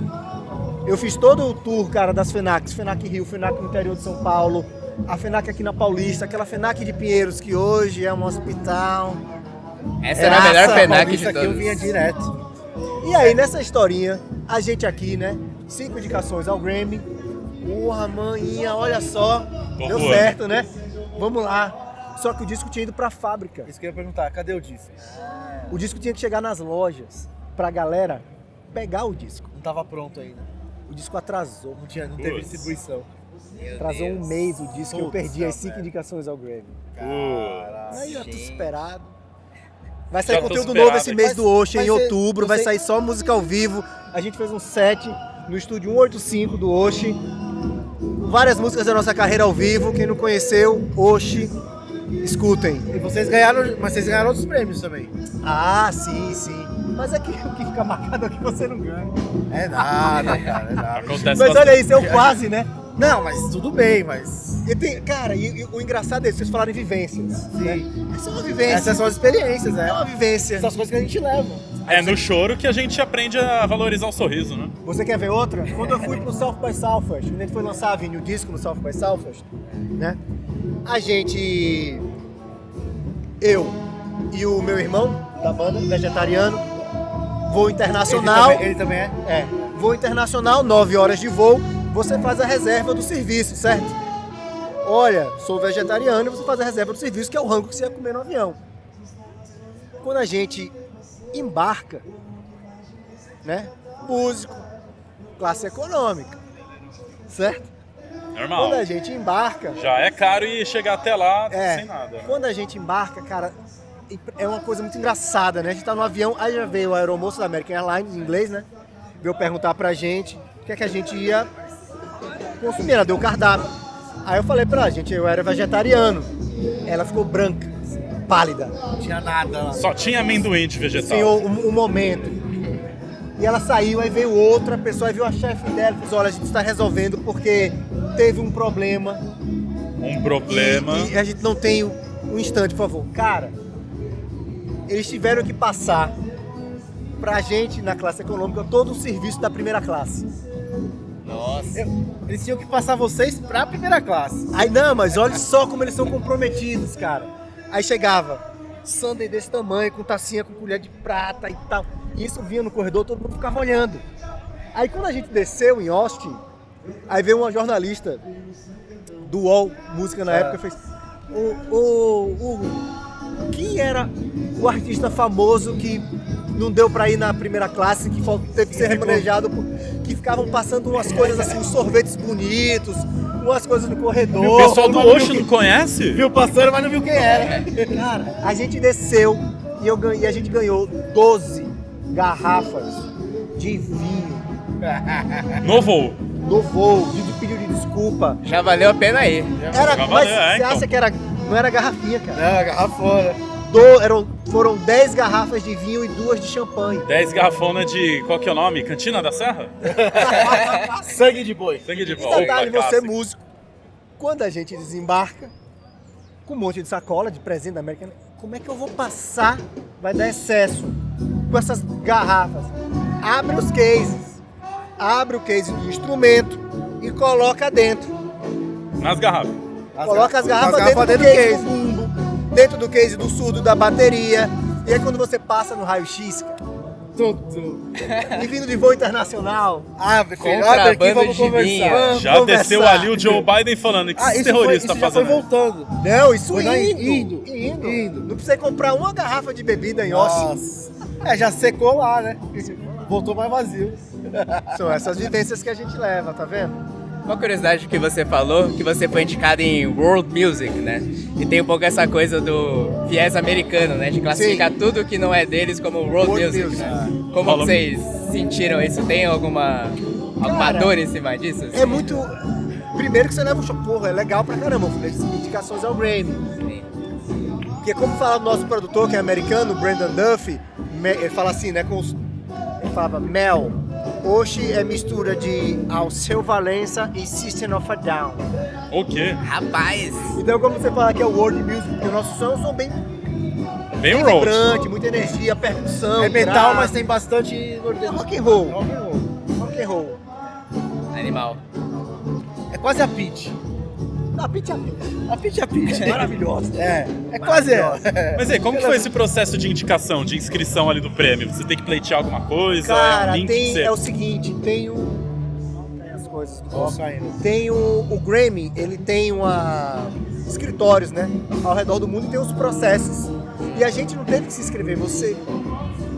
Speaker 4: Eu fiz todo o tour, cara, das FENACs. FENAC Rio, FENAC no interior de São Paulo, a FENAC aqui na Paulista, aquela FENAC de Pinheiros, que hoje é um hospital.
Speaker 5: Essa era a melhor FENAC de
Speaker 2: Isso aqui eu
Speaker 5: todas.
Speaker 2: vinha direto.
Speaker 4: E aí, nessa historinha, a gente aqui, né? 5 indicações ao Grammy. Porra, maninha, olha só.
Speaker 3: Tô
Speaker 4: Deu
Speaker 3: voando.
Speaker 4: certo, né? Vamos lá. Só que o disco tinha ido pra fábrica.
Speaker 2: Isso que eu ia perguntar, cadê o disco?
Speaker 4: O disco tinha que chegar nas lojas pra galera pegar o disco.
Speaker 2: Não tava pronto ainda.
Speaker 4: O disco atrasou.
Speaker 2: Não teve
Speaker 3: Putz.
Speaker 2: distribuição.
Speaker 4: Atrasou um mês o disco e eu
Speaker 2: Putz,
Speaker 4: perdi as 5
Speaker 2: velho.
Speaker 4: indicações ao Grammy.
Speaker 2: Caraca.
Speaker 4: Aí eu tô
Speaker 5: gente.
Speaker 4: desesperado. Vai sair
Speaker 3: Já tô
Speaker 4: conteúdo
Speaker 3: esperado.
Speaker 4: novo esse mês do Ocean em
Speaker 2: Mas
Speaker 4: outubro. Vai
Speaker 2: você-
Speaker 4: sair só música ao vivo. A gente fez um set no estúdio 185 do Ocean. Várias músicas da nossa carreira ao vivo. Quem não conheceu, Ocean, escutem.
Speaker 2: E vocês ganharam, mas vocês ganharam outros prêmios também.
Speaker 4: Ah, sim, sim. Mas é que o que fica marcado é que você não ganha.
Speaker 2: É nada, cara, é nada.
Speaker 3: Acontece
Speaker 4: Mas
Speaker 3: bastante.
Speaker 4: olha isso, eu quase, né?
Speaker 2: Não, mas tudo bem, mas...
Speaker 4: E tem, cara, e o engraçado é isso, vocês falaram em vivências. Né? Essa é uma vivência.
Speaker 2: Essas são as experiências, né?
Speaker 4: É uma vivência.
Speaker 2: Essas coisas que a gente leva.
Speaker 3: É no choro que a gente aprende a valorizar o sorriso, né?
Speaker 4: Você quer ver outra? Quando eu fui pro South by Southwest, quando a gente foi lançar a Vinil Disco no South by Southwest, né? A gente... Eu e o meu irmão da banda, vegetariano, voo internacional.
Speaker 2: Ele também é?
Speaker 4: É, voo internacional, 9 horas de voo, você faz a reserva do serviço, certo? Olha, sou vegetariano, você faz a reserva do serviço, que é o rango que você ia comer no avião. Quando a gente embarca, né? Músico, classe econômica, certo?
Speaker 3: Normal.
Speaker 4: Quando a gente embarca,
Speaker 3: Já é caro e chegar até lá
Speaker 4: é,
Speaker 3: sem nada.
Speaker 4: quando a gente embarca, cara, é uma coisa muito engraçada, né? A gente tá no avião, aí já veio o aeromoço da American Airlines, em inglês, né? Veio perguntar pra gente o que é que a gente ia consumir, ela deu o cardápio. Aí eu falei pra ela, gente, eu era vegetariano. Ela ficou branca, pálida.
Speaker 2: Não tinha nada lá.
Speaker 3: Só tinha amendoim de vegetal.
Speaker 4: Assim, o momento. E ela saiu, aí veio outra pessoa, aí viu a chefe dela e falou, olha, a gente está resolvendo porque teve um problema.
Speaker 3: Um problema.
Speaker 4: E a gente não tem um instante, por favor. Cara, eles tiveram que passar pra gente na classe econômica todo o serviço da primeira classe.
Speaker 5: Nossa.
Speaker 2: Eles tinham que passar vocês pra primeira classe.
Speaker 4: Aí não, mas olha só como eles são comprometidos, cara. Aí chegava, sundae desse tamanho, com tacinha, com colher de prata e tal. E isso vinha no corredor, todo mundo ficava olhando. Aí quando a gente desceu em Austin, aí veio uma jornalista do UOL, música na época, fez... Quem era o artista famoso que não deu pra ir na primeira classe, que teve que ser remanejado, que ficavam passando umas coisas assim, uns sorvetes bonitos, umas coisas no corredor.
Speaker 3: O pessoal do Ocean não conhece?
Speaker 2: Viu passando, mas não viu quem era.
Speaker 4: Cara, a gente desceu e a gente ganhou 12 garrafas de vinho
Speaker 3: No voo.
Speaker 4: no voo, de pedido de desculpa.
Speaker 5: Já valeu a pena aí.
Speaker 4: Era,
Speaker 3: Já
Speaker 4: mas
Speaker 3: valeu,
Speaker 4: você
Speaker 3: então.
Speaker 4: acha que não era garrafinha, cara?
Speaker 2: Não, garrafona.
Speaker 4: Foram 10 garrafas de vinho e 2 de champanhe.
Speaker 3: 10 garrafonas de... Qual que é o nome? Cantina da Serra?
Speaker 2: Sangue de boi.
Speaker 3: Sangue de
Speaker 4: E
Speaker 3: volta.
Speaker 4: detalhe, você músico, quando a gente desembarca, com um monte de sacola de presente da American, como é que eu vou passar? Vai dar excesso com essas garrafas. Abre os cases. Abre o case do instrumento e coloca dentro.
Speaker 3: Nas garrafas.
Speaker 4: Coloca as garrafas dentro do case do bumbo, dentro do case do surdo da bateria. E aí quando você passa no raio-x, cara,
Speaker 2: Tudo.
Speaker 4: e vindo de voo internacional,
Speaker 2: Abre, filho.
Speaker 5: Contrabando
Speaker 2: Abre aqui, vamos
Speaker 5: de
Speaker 2: conversar.
Speaker 5: vinho.
Speaker 2: Vamos
Speaker 3: Já
Speaker 4: conversar.
Speaker 3: desceu ali o Joe Biden falando que esse terrorista
Speaker 2: isso
Speaker 3: tá
Speaker 2: já foi
Speaker 3: fazendo.
Speaker 2: voltando.
Speaker 4: não, isso
Speaker 2: Foi lá
Speaker 4: indo. Não precisa comprar uma garrafa de bebida em Austin.
Speaker 2: Nossa. É, já secou lá, né? Voltou mais vazio.
Speaker 4: São essas vivências que a gente leva, tá vendo?
Speaker 5: Uma curiosidade que você falou, que você foi indicado em World Music, né? E tem um pouco essa coisa do viés americano, né? De classificar tudo que não é deles como World
Speaker 4: World
Speaker 5: Music,
Speaker 4: Music.
Speaker 5: né? Como
Speaker 3: Falou.
Speaker 5: vocês sentiram isso? Tem alguma
Speaker 4: Cara,
Speaker 5: dor em cima disso? assim?
Speaker 4: É muito... Primeiro que você leva um choque, porra, é legal pra caramba. Eu falei, indicações ao Grammy.
Speaker 5: Sim.
Speaker 4: Porque como fala o nosso produtor, que é americano, Brandon Duffy, Ele fala assim, né? Ele falava Mel. Hoje é mistura de Alceu Valença e System of a Down.
Speaker 3: O quê?
Speaker 5: Rapaz!
Speaker 4: Então, como você fala que é o world music, porque o nosso som é um som bem
Speaker 3: Bem road.
Speaker 4: vibrante, muita energia, percussão.
Speaker 2: É metal,
Speaker 4: grave.
Speaker 2: mas tem bastante
Speaker 4: É
Speaker 2: nordestino.
Speaker 4: rock and roll.
Speaker 2: Rock and roll.
Speaker 4: Rock and roll.
Speaker 5: Animal.
Speaker 2: É quase a Peach.
Speaker 4: A Pitch é a Pitch.
Speaker 2: A Peach é a Peach.
Speaker 4: Maravilhosa.
Speaker 2: É quase ela.
Speaker 3: Mas aí, como que foi esse processo de indicação, de inscrição ali do prêmio? Você tem que pleitear alguma coisa?
Speaker 4: Cara,
Speaker 3: é um link que você...
Speaker 4: é o seguinte, tem as coisas do
Speaker 2: Ó, caindo.
Speaker 4: Tem o Grammy, ele tem escritórios, né, ao redor do mundo e tem os processos. E a gente não teve que se inscrever,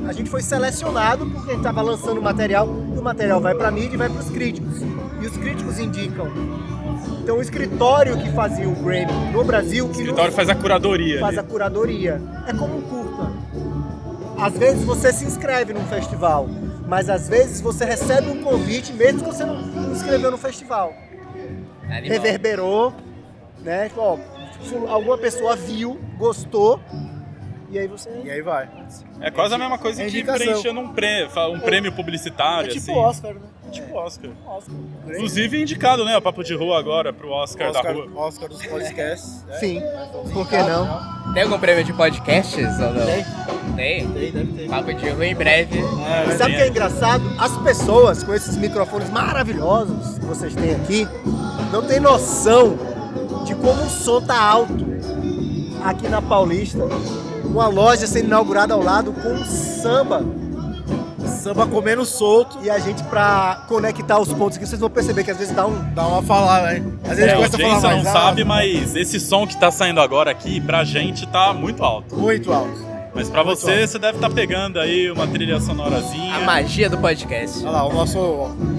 Speaker 4: a gente foi selecionado porque a gente estava lançando material e o material vai para a mídia e vai para os críticos. E os críticos indicam. Então o escritório que fazia o Grammy no Brasil...
Speaker 3: O escritório faz a curadoria
Speaker 4: faz
Speaker 3: ali.
Speaker 4: a curadoria. É como um curta. Às vezes você se inscreve num festival, mas às vezes você recebe um convite mesmo que você não se inscreveu no festival.
Speaker 5: Animal.
Speaker 4: Reverberou, né? Tipo, ó, alguma pessoa viu, gostou, e aí você...
Speaker 2: E aí vai.
Speaker 3: É quase a mesma coisa
Speaker 2: É
Speaker 3: que
Speaker 2: indicação.
Speaker 3: preenchendo um prêmio publicitário,
Speaker 2: É tipo
Speaker 3: assim.
Speaker 2: Oscar, né?
Speaker 3: Tipo Oscar.
Speaker 2: Oscar.
Speaker 3: Inclusive indicado, né? O Papo de Rua agora pro Oscar da Rua.
Speaker 2: Oscar dos podcasts.
Speaker 4: Sim,
Speaker 2: Fomos
Speaker 4: por que
Speaker 2: indicados
Speaker 4: não?
Speaker 2: já.
Speaker 5: Tem algum prêmio de podcasts ou não?
Speaker 2: Tem.
Speaker 5: Tem?
Speaker 2: Tem, deve ter.
Speaker 5: Papo de Rua em breve.
Speaker 4: E sabe o que é engraçado? As pessoas com esses microfones maravilhosos que vocês têm aqui não tem noção de como o som tá alto aqui na Paulista. Uma loja sendo inaugurada ao lado com um samba.
Speaker 2: Samba comendo solto.
Speaker 4: E a gente, pra conectar os pontos aqui, vocês vão perceber que às vezes dá um...
Speaker 2: Dá uma falada, né? Às vezes
Speaker 3: A
Speaker 2: começa a falar
Speaker 3: audiência
Speaker 2: mais
Speaker 3: não
Speaker 2: alto.
Speaker 3: sabe, mas esse som que tá saindo agora aqui, pra gente, tá muito alto.
Speaker 2: Muito alto.
Speaker 3: Mas pra
Speaker 2: Muito
Speaker 3: você,
Speaker 2: alto.
Speaker 3: você deve estar pegando aí uma trilha sonorazinha.
Speaker 5: A magia do podcast.
Speaker 2: Olha lá, o nosso...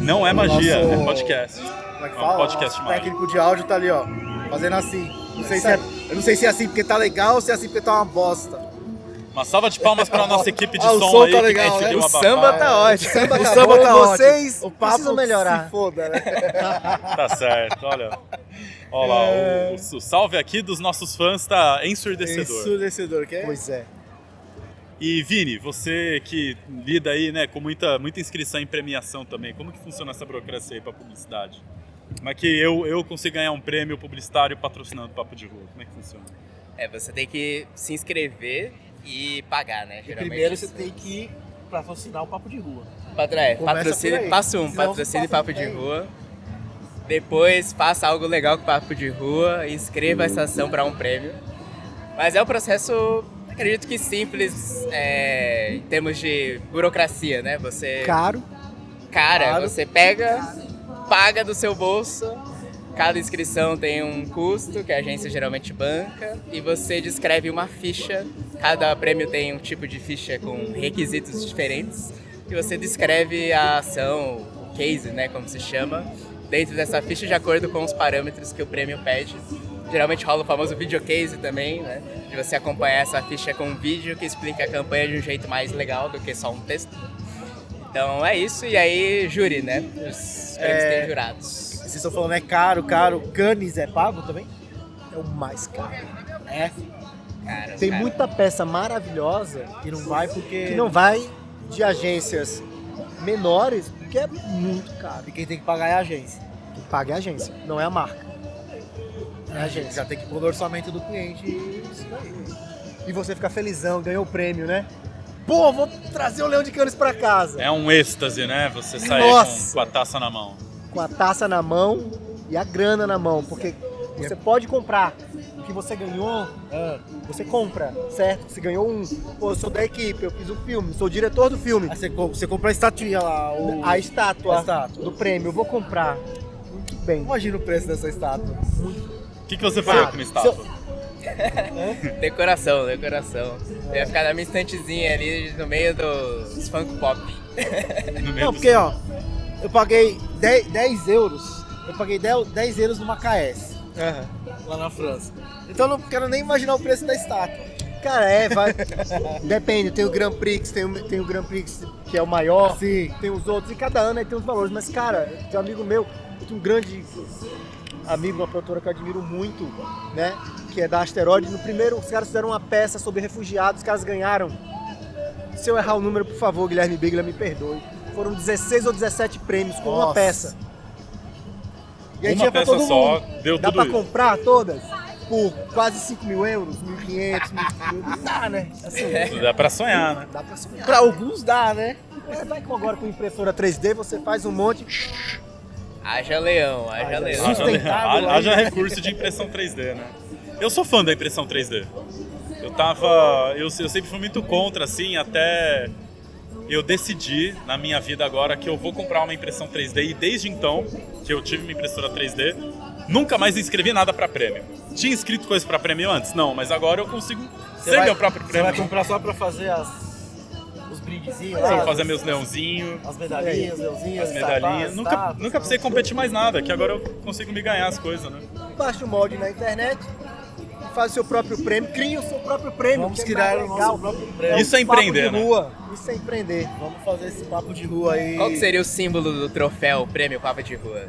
Speaker 3: Não é magia,
Speaker 2: Nosso-
Speaker 3: é podcast.
Speaker 2: Como é que
Speaker 3: É um
Speaker 2: fala?
Speaker 3: podcast
Speaker 2: O
Speaker 3: mágico.
Speaker 2: técnico de áudio tá ali, ó. Fazendo assim. Não sei se é, eu não sei se é assim porque tá legal ou se é assim porque tá uma bosta.
Speaker 3: Uma salva de palmas pra nossa equipe de
Speaker 2: Ah, o
Speaker 3: som,
Speaker 2: som
Speaker 3: aí
Speaker 2: tá
Speaker 3: que
Speaker 2: legal,
Speaker 3: conseguiu
Speaker 2: né?
Speaker 5: O
Speaker 3: abafar.
Speaker 5: samba tá ótimo.
Speaker 4: Samba
Speaker 2: O
Speaker 4: tá
Speaker 2: samba
Speaker 4: bom,
Speaker 2: tá
Speaker 4: vocês
Speaker 2: ótimo. O papo
Speaker 4: precisam melhorar.
Speaker 2: se foda, né?
Speaker 3: Tá certo, olha. Olha lá, o salve aqui dos nossos fãs tá ensurdecedor.
Speaker 2: Ensurdecedor, que é?
Speaker 4: Pois é.
Speaker 3: E Vini, você que lida aí, né, com muita inscrição em premiação também, como que funciona essa burocracia aí pra publicidade? Como é que eu consigo ganhar um prêmio publicitário patrocinando Papo de Rua? Como é que funciona?
Speaker 5: Você tem que se inscrever e pagar, né?
Speaker 2: E
Speaker 5: Geralmente.
Speaker 2: primeiro você tem que ir pra patrocinar o Papo de Rua.
Speaker 5: Começa
Speaker 2: por aí.
Speaker 5: passo 1,
Speaker 2: Senão
Speaker 5: patrocine
Speaker 2: você passa
Speaker 5: Papo de
Speaker 2: bem.
Speaker 5: Rua. Depois faça algo legal com Papo de Rua e inscreva essa ação para um prêmio. Mas é um processo, acredito que simples em termos de burocracia, né? Você,
Speaker 4: Caro.
Speaker 2: Caro.
Speaker 5: você pega, paga do seu bolso. Cada inscrição tem um custo que a agência geralmente banca e você descreve uma ficha. Cada prêmio tem um tipo de ficha com requisitos diferentes e você descreve a ação, o case, né, como se chama, dentro dessa ficha de acordo com os parâmetros que o prêmio pede. Geralmente rola o famoso videocase também, né, de você acompanhar essa ficha com um vídeo que explica a campanha de um jeito mais legal do que só um texto. Então é isso, e aí júri, né, os prêmios têm jurados.
Speaker 2: Vocês estão falando é caro. Cannes é pago também?
Speaker 4: É o mais caro.
Speaker 2: É.
Speaker 5: Cara,
Speaker 4: Tem
Speaker 5: cara,
Speaker 4: muita peça maravilhosa
Speaker 2: Que não vai porque...
Speaker 4: que não vai de agências menores, porque é muito caro.
Speaker 2: E quem tem que pagar é a agência.
Speaker 4: Quem paga é a agência, não é a marca. É a agência.
Speaker 2: Já tem que pôr no orçamento do cliente isso daí.
Speaker 4: E você fica felizão, ganhou o prêmio, né? Pô, vou trazer o Leão de Cannes pra casa.
Speaker 3: É um êxtase, né? Você sair
Speaker 4: Nossa!
Speaker 3: com a taça na mão.
Speaker 4: Com a taça na mão e a grana na mão, porque você pode comprar o que você ganhou, você compra, certo? Você ganhou pô, eu sou da equipe, eu fiz o filme, sou o diretor do filme.
Speaker 2: Aí você compra a estatuinha lá.
Speaker 4: A estátua,
Speaker 2: a estátua.
Speaker 4: do prêmio, eu vou comprar. Muito bem.
Speaker 2: Imagina o preço dessa estátua.
Speaker 3: O que você faria com uma estátua?
Speaker 5: Decoração. Eu ia ficar na minha estantezinha ali no meio dos Funko Pop.
Speaker 3: No meio
Speaker 2: Não,
Speaker 3: do-
Speaker 2: porque ó, eu paguei 10 euros. Eu paguei 10 euros numa KS. Lá na França. Então eu não quero nem imaginar o preço da estátua.
Speaker 4: Cara, vai. Depende, tem o Grand Prix, tem o Grand Prix que é o maior,
Speaker 2: Sim.
Speaker 4: tem os outros, e cada ano aí tem os valores. Mas, cara, tem um amigo meu, um grande amigo, uma produtora que eu admiro muito, né? Que é da Asteroide. No primeiro, os caras fizeram uma peça sobre refugiados, os caras ganharam Se eu errar o número, por favor, Guilherme Bigler, me perdoe. Foram 16 ou 17 prêmios com uma
Speaker 2: Nossa.
Speaker 4: peça. E aí
Speaker 3: Uma
Speaker 4: tinha pra
Speaker 3: peça
Speaker 4: todo
Speaker 3: só,
Speaker 4: mundo.
Speaker 3: deu
Speaker 4: Dá
Speaker 3: tudo
Speaker 4: pra
Speaker 3: isso.
Speaker 4: comprar todas? Por quase 5 mil euros, 1.500, 1.000. Não dá, né? Assim,
Speaker 3: Dá pra sonhar, né?
Speaker 4: dá pra sonhar.
Speaker 2: Pra alguns dá, né?
Speaker 4: Vai que agora com impressora 3D você faz um monte.
Speaker 5: Haja leão, haja leão.
Speaker 2: Sustentável,
Speaker 3: Haja
Speaker 2: né?
Speaker 3: recurso de impressão 3D, né? Eu sou fã da impressão 3D. Eu sempre fui muito contra, assim, até eu decidi na minha vida agora que eu vou comprar uma impressão 3D e desde então que eu tive uma impressora 3D, nunca mais inscrevi nada pra prêmio. Tinha inscrito coisa pra prêmio antes? Não, mas agora eu consigo ser meu próprio
Speaker 2: Você
Speaker 3: prêmio.
Speaker 2: vai comprar só pra fazer os brindezinhos
Speaker 3: Vou
Speaker 2: lá,
Speaker 3: fazer meus leãozinhos,
Speaker 2: as medalhinhas, leãozinhas,
Speaker 3: as medalhinhas. Nunca precisei competir mais nada, que agora eu consigo me ganhar as coisas, né?
Speaker 4: Baixa o molde na internet, faz o seu próprio prêmio, cria o seu próprio prêmio.
Speaker 2: Vamos
Speaker 4: que é
Speaker 2: criar
Speaker 4: mais
Speaker 2: o
Speaker 4: legal.
Speaker 2: nosso próprio prêmio.
Speaker 3: Isso é
Speaker 4: Papo
Speaker 3: empreender,
Speaker 4: de
Speaker 3: né?
Speaker 4: rua. Isso é empreender.
Speaker 2: Vamos fazer esse papo de rua aí.
Speaker 5: Qual que seria o símbolo do troféu Prêmio Papo de Rua?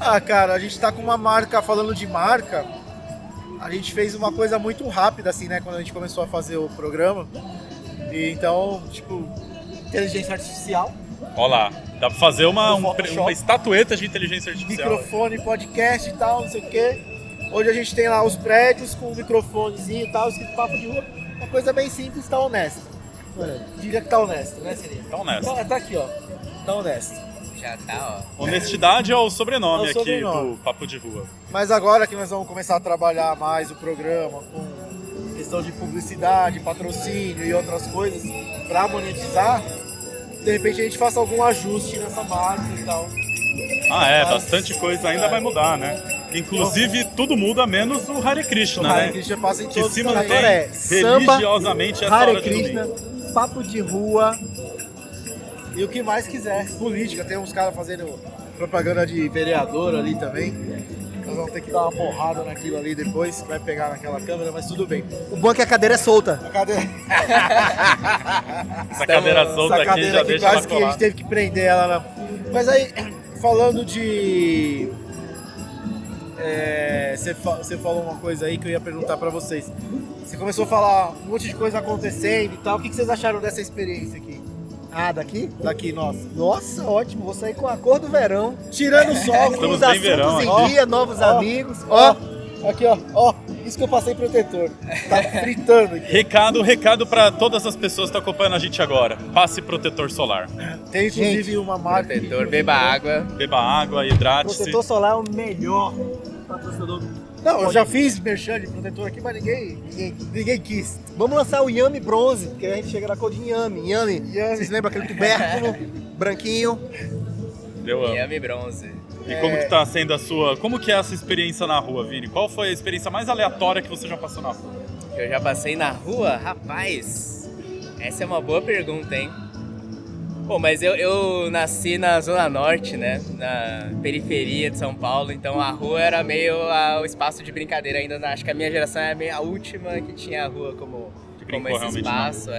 Speaker 2: Ah, cara, a gente tá com uma marca, falando de marca, a gente fez uma coisa muito rápida, assim, né, quando a gente começou a fazer o programa. E então, tipo, inteligência artificial,
Speaker 3: Olha lá, dá pra fazer uma
Speaker 2: Photoshop.
Speaker 3: estatueta de inteligência artificial.
Speaker 2: microfone, podcast e tal, não sei o quê. Hoje a gente tem lá os prédios com o microfonezinho e tal, escrito papo de rua. Uma coisa bem simples, tá honesta. Diria que tá honesto, né, seria?
Speaker 3: Tá honesto.
Speaker 2: Tá aqui, ó. Tá honesto.
Speaker 5: Já tá, ó.
Speaker 3: Honestidade é o sobrenome
Speaker 2: É o
Speaker 3: aqui
Speaker 2: sobrenome.
Speaker 3: do Papo de Rua.
Speaker 2: Mas agora que nós vamos começar a trabalhar mais o programa com questão de publicidade, patrocínio e outras coisas para monetizar, de repente a gente faça algum ajuste nessa marca e tal.
Speaker 3: Ah, bastante coisa ainda vai mudar, né? Inclusive, tudo muda menos o Hare Krishna,
Speaker 2: O Hare
Speaker 3: né?
Speaker 2: Krishna passa em
Speaker 3: Que
Speaker 2: todos
Speaker 3: se
Speaker 2: os canais.
Speaker 3: mantém
Speaker 4: é samba,
Speaker 3: religiosamente essa
Speaker 4: Hare
Speaker 3: hora de
Speaker 4: Krishna,
Speaker 3: domingo.
Speaker 4: papo de rua.
Speaker 2: E o que mais quiser. Política, tem uns caras fazendo propaganda de vereador ali também. Nós vamos ter que dar uma porrada naquilo ali depois, que vai pegar naquela câmera, mas tudo bem.
Speaker 4: O bom é que a cadeira é solta.
Speaker 2: A cadeira,
Speaker 3: Essa cadeira solta
Speaker 2: essa
Speaker 3: aqui
Speaker 2: cadeira
Speaker 3: já
Speaker 2: aqui
Speaker 3: deixa ela
Speaker 2: quase que a
Speaker 3: colar.
Speaker 2: gente teve que prender ela. Mas aí, falando de... Você falou uma coisa aí que eu ia perguntar pra vocês. Você começou a falar um monte de coisa acontecendo e tal. O que vocês acharam dessa experiência aqui?
Speaker 4: Ah, daqui?
Speaker 2: Daqui, nossa.
Speaker 4: Nossa, ótimo. Vou sair com a cor do verão.
Speaker 2: Tirando o sol,
Speaker 3: Estamos
Speaker 2: com os
Speaker 3: bem
Speaker 2: assuntos
Speaker 3: verão
Speaker 2: em
Speaker 3: aqui.
Speaker 2: dia,
Speaker 4: novos
Speaker 2: Ó,
Speaker 4: amigos.
Speaker 2: ó, aqui, ó. Isso que eu passei protetor. Tá fritando aqui.
Speaker 3: Recado para todas as pessoas que estão acompanhando a gente agora. Passe protetor solar.
Speaker 2: Tem inclusive uma marca.
Speaker 5: Protetor, beba água.
Speaker 3: Beba água, hidrate-se.
Speaker 4: Protetor solar é o melhor patrocinador do...
Speaker 2: Não, eu já fiz merchan de protetor aqui, mas ninguém quis.
Speaker 4: Vamos lançar o Yami Bronze, porque a gente chega na cor de Yami. Yami. Vocês lembram aquele tubérculo branquinho?
Speaker 3: Eu amo.
Speaker 5: Miami Bronze.
Speaker 3: E como que tá sendo a sua... Como que é essa experiência na rua, Vini? Qual foi a experiência mais aleatória que você já passou na rua?
Speaker 5: Eu já passei na rua? Rapaz, essa é uma boa pergunta, hein? Bom, mas eu nasci na Zona Norte, né? Na periferia de São Paulo, então a rua era meio o espaço de brincadeira ainda. Acho que a minha geração é meio a última que tinha a rua como
Speaker 3: brincou
Speaker 5: esse
Speaker 3: realmente
Speaker 5: espaço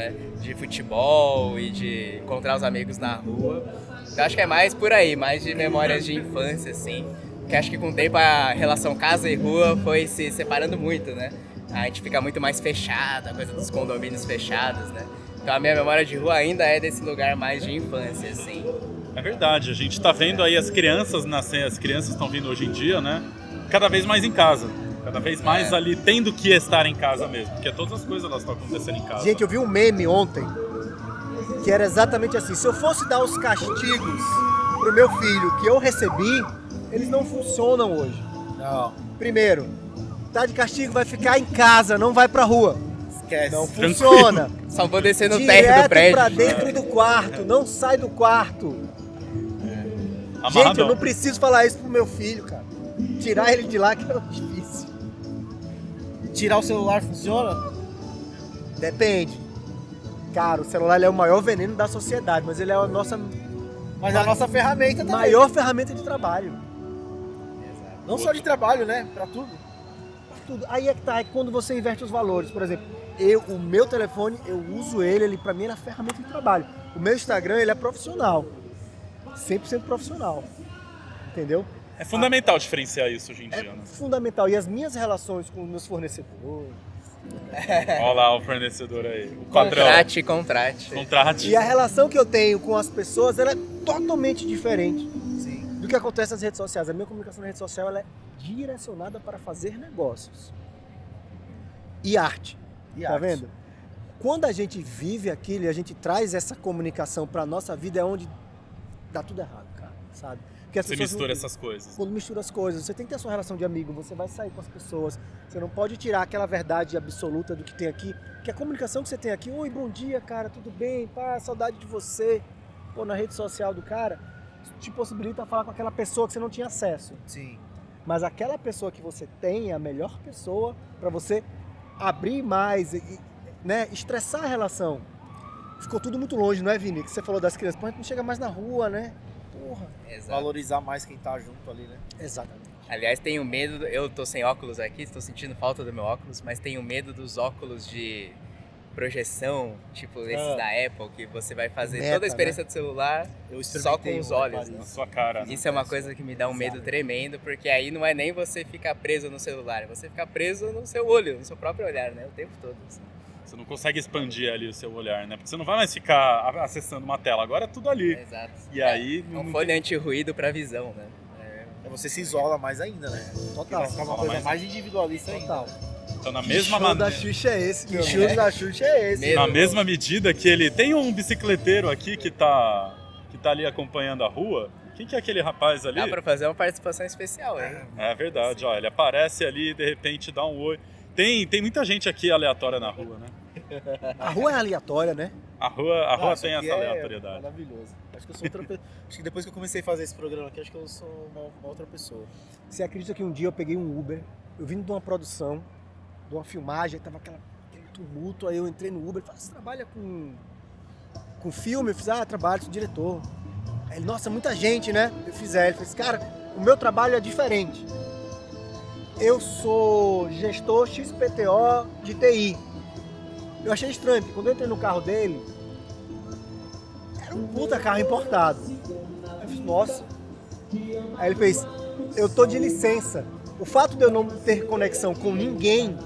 Speaker 5: de futebol e de encontrar os amigos na rua. Então acho que é mais por aí, mais de memórias de infância, assim. Porque acho que com o tempo a relação casa e rua foi se separando muito, né? A gente fica muito mais fechado, a coisa dos condomínios fechados, né? Então a minha memória de rua ainda é desse lugar mais de infância, assim.
Speaker 3: É verdade, a gente tá vendo aí as crianças nascendo, as crianças estão vindo hoje em dia, né? Cada vez mais em casa. Cada vez mais ali tendo que estar em casa mesmo. Porque todas as coisas elas estão acontecendo em casa.
Speaker 4: Gente, eu vi um meme ontem que era exatamente assim. Se eu fosse dar os castigos pro meu filho que eu recebi, eles não funcionam hoje.
Speaker 2: Não,
Speaker 4: Primeiro, tá de castigo, vai ficar em casa, não vai pra rua.
Speaker 2: esquece.
Speaker 4: Não
Speaker 3: Tranquilo.
Speaker 4: funciona.
Speaker 5: Só vou descer no
Speaker 4: Direto
Speaker 5: térreo do prédio.
Speaker 4: pra dentro do quarto, não sai do quarto. Gente, eu
Speaker 3: Amarradão.
Speaker 4: não preciso falar isso pro meu filho, cara. Tirar ele de lá que é difícil.
Speaker 2: Tirar o celular funciona?
Speaker 4: Depende. Cara, o celular ele é o maior veneno da sociedade, mas ele é a nossa
Speaker 2: Mas é a nossa ferramenta também.
Speaker 4: maior ferramenta de trabalho.
Speaker 2: Não só de trabalho, né? Pra tudo.
Speaker 4: Tudo. Aí é que tá, é que quando você inverte os valores, por exemplo, o meu telefone, eu uso ele pra mim é a ferramenta de trabalho. O meu Instagram, ele é profissional. 100% profissional. Entendeu?
Speaker 3: É fundamental diferenciar isso hoje em
Speaker 4: É
Speaker 3: dia, né?
Speaker 4: fundamental. E as minhas relações com os meus fornecedores,
Speaker 3: Olha lá o fornecedor aí. O padrão.
Speaker 5: Contrate.
Speaker 3: Contrate.
Speaker 4: E a relação que eu tenho com as pessoas, ela é totalmente diferente do que acontece nas redes sociais. A minha comunicação na rede social, ela é direcionada para fazer negócios. E arte. Tá vendo? Quando a gente vive aquilo e a gente traz essa comunicação para nossa vida, é onde dá tudo errado, cara, sabe? Porque as
Speaker 3: Você
Speaker 4: pessoas
Speaker 3: mistura essas coisas.
Speaker 4: Quando mistura as coisas, você tem que ter a sua relação de amigo, você vai sair com as pessoas, você não pode tirar aquela verdade absoluta do que tem aqui, que a comunicação que você tem aqui, oi, bom dia, cara, tudo bem, pá, saudade de você, pô, na rede social do cara, te possibilita falar com aquela pessoa que você não tinha acesso.
Speaker 2: Sim.
Speaker 4: Mas aquela pessoa que você tem é a melhor pessoa para você abrir mais e, né, estressar a relação. Ficou tudo muito longe, não é, Vini? Que você falou das crianças, pô, a gente não chega mais na rua, né? Porra.
Speaker 5: Exato.
Speaker 2: Valorizar mais quem tá junto ali, né?
Speaker 4: Exatamente.
Speaker 5: Aliás, tenho medo, eu tô sem óculos aqui, estou sentindo falta do meu óculos, mas tenho medo dos óculos de projeção, tipo esses da Apple, que você vai fazer
Speaker 4: Meta,
Speaker 5: toda a experiência do celular
Speaker 2: Eu
Speaker 5: só com os olhos.
Speaker 3: Na sua cara. Né?
Speaker 5: Isso é uma coisa que me dá um medo tremendo, porque aí não é nem você ficar preso no celular, é você ficar preso no seu olho, no seu próprio olhar, né? O tempo todo. Assim.
Speaker 3: Você não consegue expandir ali o seu olhar, né? Porque você não vai mais ficar acessando uma tela, agora é tudo ali.
Speaker 5: Exato.
Speaker 3: E aí...
Speaker 5: É um fone anti-ruído pra visão, né?
Speaker 2: Você se isola mais ainda, né?
Speaker 4: Total.
Speaker 2: Vai ficar uma coisa mais individualista ainda.
Speaker 4: Total.
Speaker 3: Então, na
Speaker 4: Que
Speaker 3: mesma
Speaker 4: show da
Speaker 3: maneira...
Speaker 4: Xuxa é esse, meu
Speaker 2: O
Speaker 4: amigo?
Speaker 2: show da Xuxa é esse.
Speaker 5: Mesmo.
Speaker 3: Na mesma medida que ele... Tem um bicicleteiro aqui que tá ali acompanhando a rua. Quem que é aquele rapaz ali?
Speaker 5: Dá pra fazer uma participação especial, hein?
Speaker 3: É verdade, ó. Ele aparece ali e de repente dá um oi. Tem muita gente aqui aleatória na rua, né?
Speaker 4: A rua é aleatória, né?
Speaker 3: A rua
Speaker 2: Isso
Speaker 3: tem
Speaker 2: aqui
Speaker 3: essa
Speaker 2: é
Speaker 3: aleatoriedade.
Speaker 2: Maravilhoso. Acho que eu sou outra pessoa. Acho que depois que eu comecei a fazer esse programa aqui, acho que eu sou uma outra pessoa.
Speaker 4: Você acredita que um dia eu peguei um Uber, eu vim de uma produção, de uma filmagem, tava aquele tumulto, aí eu entrei no Uber e falei, você trabalha com filme? Eu fiz, trabalho, sou diretor. Aí ele, nossa, muita gente, né? Eu fiz, ele fez, cara, o meu trabalho é diferente. Eu sou gestor XPTO de TI. Eu achei estranho, porque quando eu entrei no carro dele, era um puta carro importado. Aí eu fiz, nossa. Aí ele fez, eu tô de licença. O fato de eu não ter conexão com ninguém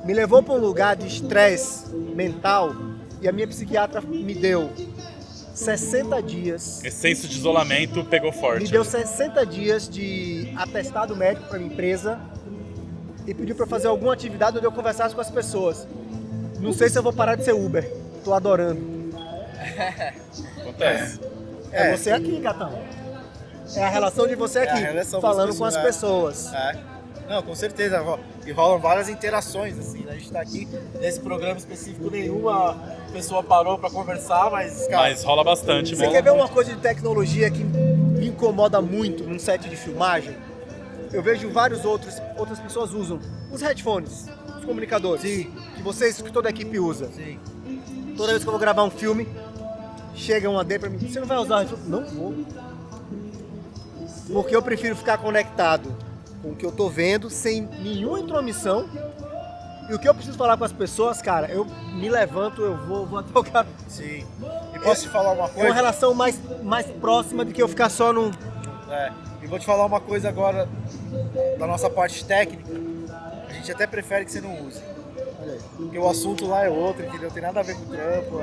Speaker 4: me levou para um lugar de estresse mental e a minha psiquiatra me deu 60 dias.
Speaker 3: Esse senso de isolamento pegou forte.
Speaker 4: Me deu 60 dias de atestado médico para minha empresa e pediu para eu fazer alguma atividade onde eu conversasse com as pessoas. Não sei se eu vou parar de ser Uber. Tô adorando.
Speaker 3: Acontece.
Speaker 4: É você aqui, Gatão. É a relação de você aqui,
Speaker 2: a relação
Speaker 4: falando
Speaker 2: das
Speaker 4: com as
Speaker 2: pessoas,
Speaker 4: pessoas.
Speaker 2: É. Não, com certeza. E rolam várias interações, assim, né? A gente tá aqui nesse programa específico, nenhuma pessoa parou pra conversar, mas, cara...
Speaker 3: Mas rola bastante.
Speaker 4: Você quer ver uma coisa de tecnologia que me incomoda muito num set de filmagem? Eu vejo outras pessoas usam os headphones, os comunicadores,
Speaker 2: Sim.
Speaker 4: que vocês, que toda a equipe usa.
Speaker 2: Sim.
Speaker 4: Toda vez que eu vou gravar um filme, chega um AD pra mim, você não vai usar? Eu falo, não vou. Porque eu prefiro ficar conectado com o que eu tô vendo, sem nenhuma intromissão. E o que eu preciso falar com as pessoas, cara, eu me levanto, eu vou até o cara.
Speaker 2: Sim. E posso te falar uma
Speaker 4: É
Speaker 2: coisa?
Speaker 4: uma relação mais próxima do que eu ficar só num...
Speaker 2: E vou te falar uma coisa agora da nossa parte técnica. A gente até prefere que você não use.
Speaker 4: Olha aí.
Speaker 2: Porque o assunto lá é outro, entendeu? Tem nada a ver com o trampo,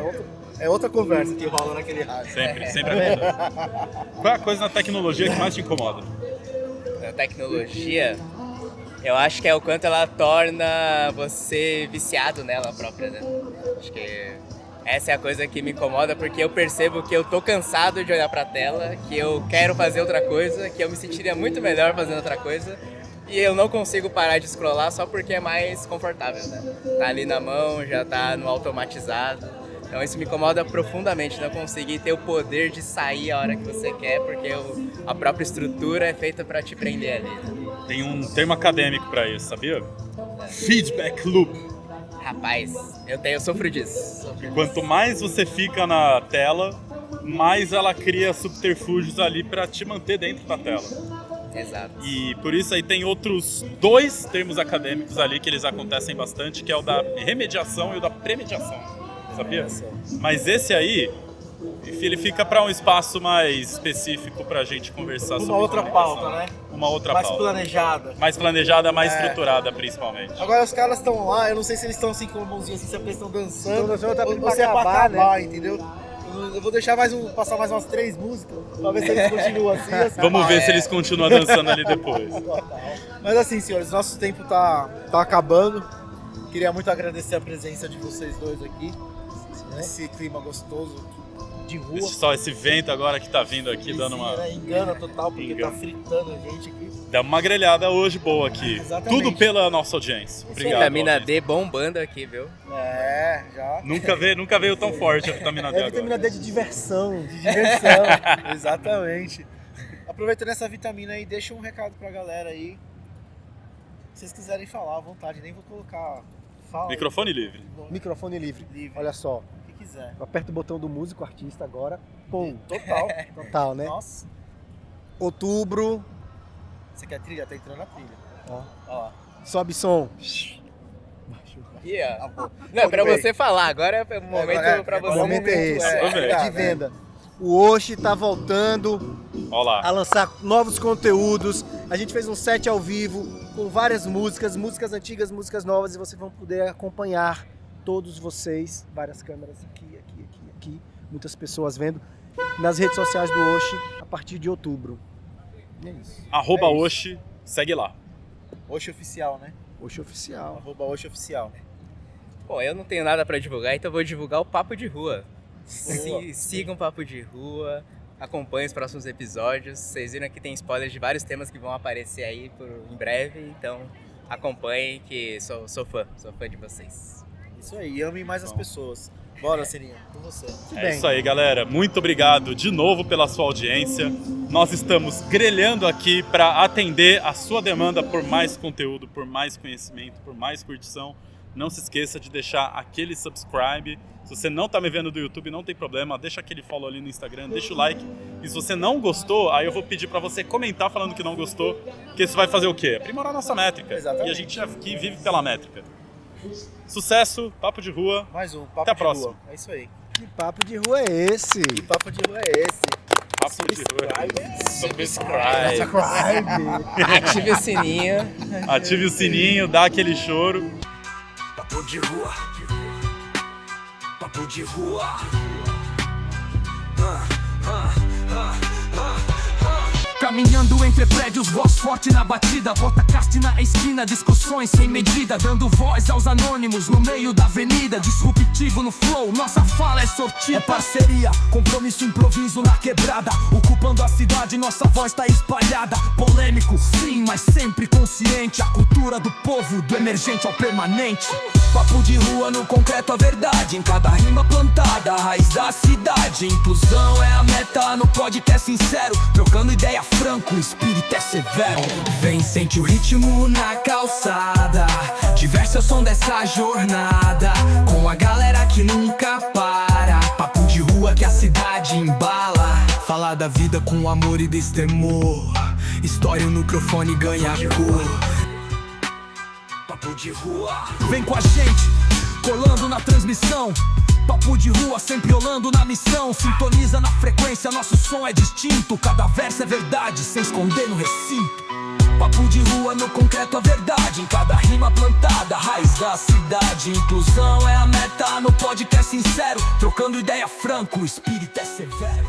Speaker 2: é outra conversa que rola naquele rádio.
Speaker 3: Sempre é verdade. Qual é a coisa na tecnologia que mais te incomoda?
Speaker 5: Na tecnologia, eu acho que é o quanto ela torna você viciado nela própria, né? Acho que essa é a coisa que me incomoda, porque eu percebo que eu tô cansado de olhar pra tela, que eu quero fazer outra coisa, que eu me sentiria muito melhor fazendo outra coisa, e eu não consigo parar de scrollar só porque é mais confortável, né? Tá ali na mão, já tá no automatizado. Então isso me incomoda profundamente, não conseguir ter o poder de sair a hora que você quer, porque a própria estrutura é feita pra te prender ali, né?
Speaker 3: Tem um termo acadêmico pra isso, sabia? Feedback loop.
Speaker 5: Rapaz, eu sofro disso.
Speaker 3: Quanto mais você fica na tela, mais ela cria subterfúgios ali pra te manter dentro da tela.
Speaker 5: Exato.
Speaker 3: E por isso aí tem outros 2 termos acadêmicos ali que eles acontecem bastante, que é o da remediação e o da premediação. Sabia? Mas esse aí, ele fica para um espaço mais específico pra gente conversar sobre
Speaker 2: Uma outra
Speaker 3: comunicação.
Speaker 2: pauta, né?
Speaker 3: uma outra
Speaker 2: mais
Speaker 3: pauta.
Speaker 2: planejada.
Speaker 3: Mais planejada, mais estruturada, principalmente.
Speaker 2: Agora os caras estão lá, eu não sei se eles estão assim com a mãozinha assim, se eles estão dançando,
Speaker 4: tá
Speaker 2: ou se é pra acabar, entendeu? Eu vou deixar passar mais umas 3 músicas, pra ver se eles continuam assim.
Speaker 3: Vamos ver se eles continuam dançando ali depois.
Speaker 2: Mas assim, senhores, nosso tempo tá acabando. Queria muito agradecer a presença de vocês dois aqui, nesse clima gostoso de rua.
Speaker 3: Só esse vento agora que tá vindo aqui, dando uma...
Speaker 2: Né? Engana total, porque
Speaker 3: Engana.
Speaker 2: tá fritando a gente aqui.
Speaker 3: Dá uma grelhada hoje boa aqui.
Speaker 2: Exatamente.
Speaker 3: Tudo pela nossa audiência. Obrigado.
Speaker 5: Vitamina
Speaker 3: audiência.
Speaker 5: D bombando aqui, viu?
Speaker 2: Já.
Speaker 3: Nunca veio tão forte a vitamina D
Speaker 4: É
Speaker 3: agora.
Speaker 4: vitamina D de diversão.
Speaker 2: De diversão. Exatamente. Aproveitando essa vitamina aí, deixa um recado pra galera aí. Se vocês quiserem falar à vontade, nem vou colocar. Fala.
Speaker 3: Microfone livre.
Speaker 4: Microfone livre.
Speaker 2: Livre.
Speaker 4: Olha só,
Speaker 2: O que quiser.
Speaker 4: aperta o botão do músico, artista agora. Pum.
Speaker 2: Total.
Speaker 4: Total, né?
Speaker 2: Nossa.
Speaker 4: Outubro.
Speaker 2: Você quer trilha? Tá entrando na trilha.
Speaker 4: Ó.
Speaker 2: Olha lá.
Speaker 4: Sobe som.
Speaker 5: Não, pra
Speaker 2: bem.
Speaker 5: você falar, agora é o momento pra
Speaker 4: O
Speaker 5: você.
Speaker 4: momento é esse.
Speaker 3: Vamos ver.
Speaker 4: De venda. O Oshi tá voltando
Speaker 3: Olha lá.
Speaker 4: a lançar novos conteúdos. A gente fez um set ao vivo com várias músicas antigas, músicas novas, e vocês vão poder acompanhar todos vocês, várias câmeras aqui, muitas pessoas vendo, nas redes sociais do Oshi a partir de outubro. E é isso.
Speaker 3: @Oshi, segue lá.
Speaker 2: Oxe Oficial, né?
Speaker 4: Oshi Oficial.
Speaker 2: @Oxe Oficial.
Speaker 5: Bom, eu não tenho nada pra divulgar, então eu vou divulgar o Papo de Rua.
Speaker 2: Boa.
Speaker 5: Sigam o Papo de Rua, acompanhem os próximos episódios. Vocês viram que tem spoilers de vários temas que vão aparecer aí em breve, então acompanhem, que sou fã de vocês.
Speaker 2: Isso aí, amem mais as pessoas. Bora, Sininho, com você.
Speaker 3: É isso aí, galera. Muito obrigado de novo pela sua audiência. Nós estamos grelhando aqui para atender a sua demanda por mais conteúdo, por mais conhecimento, por mais curtição. Não se esqueça de deixar aquele subscribe. Se você não tá me vendo do YouTube, não tem problema. Deixa aquele follow ali no Instagram, deixa o like. E se você não gostou, aí eu vou pedir para você comentar falando que não gostou, que isso vai fazer o quê? Aprimorar a nossa métrica.
Speaker 2: Exatamente.
Speaker 3: E a gente aqui vive pela métrica. Sucesso, Papo de Rua.
Speaker 2: Mais um, Papo
Speaker 3: Até a
Speaker 2: de
Speaker 3: próxima.
Speaker 2: Rua. É isso aí.
Speaker 4: Que papo de rua é esse?
Speaker 2: Que papo de rua é esse?
Speaker 3: Papo de Rua.
Speaker 5: Subscribe.
Speaker 4: Subscribe.
Speaker 5: Ative o sininho.
Speaker 3: Ative o sininho, dá aquele choro.
Speaker 1: Papo de rua. Papo de rua. Caminhando entre prédios, voz forte na batida. Bota-cast na esquina, discussões sem medida. Dando voz aos anônimos no meio da avenida. Disruptivo no flow, nossa fala é sortida. É parceria, compromisso, improviso na quebrada. Ocupando a cidade, nossa voz tá espalhada. Polêmico, sim, mas sempre consciente. A cultura do povo, do emergente ao permanente. Papo de rua no concreto, a verdade. Em cada rima plantada, a raiz da cidade. Inclusão é a meta no podcast sincero. Trocando ideia franco, o espírito é severo. Vem, sente o ritmo na calçada. Diverte o som dessa jornada. Com a galera que nunca para. Papo de rua que a cidade embala. Falar da vida com amor e destemor. História, o microfone ganha cor. Papo de rua. Vem com a gente, colando na transmissão. Papo de rua sempre olhando na missão. Sintoniza na frequência, nosso som é distinto. Cada verso é verdade, sem esconder no recinto. Papo de rua no concreto, a verdade. Em cada rima plantada, raiz da cidade. Inclusão é a meta no podcast sincero. Trocando ideia franco, o espírito é severo.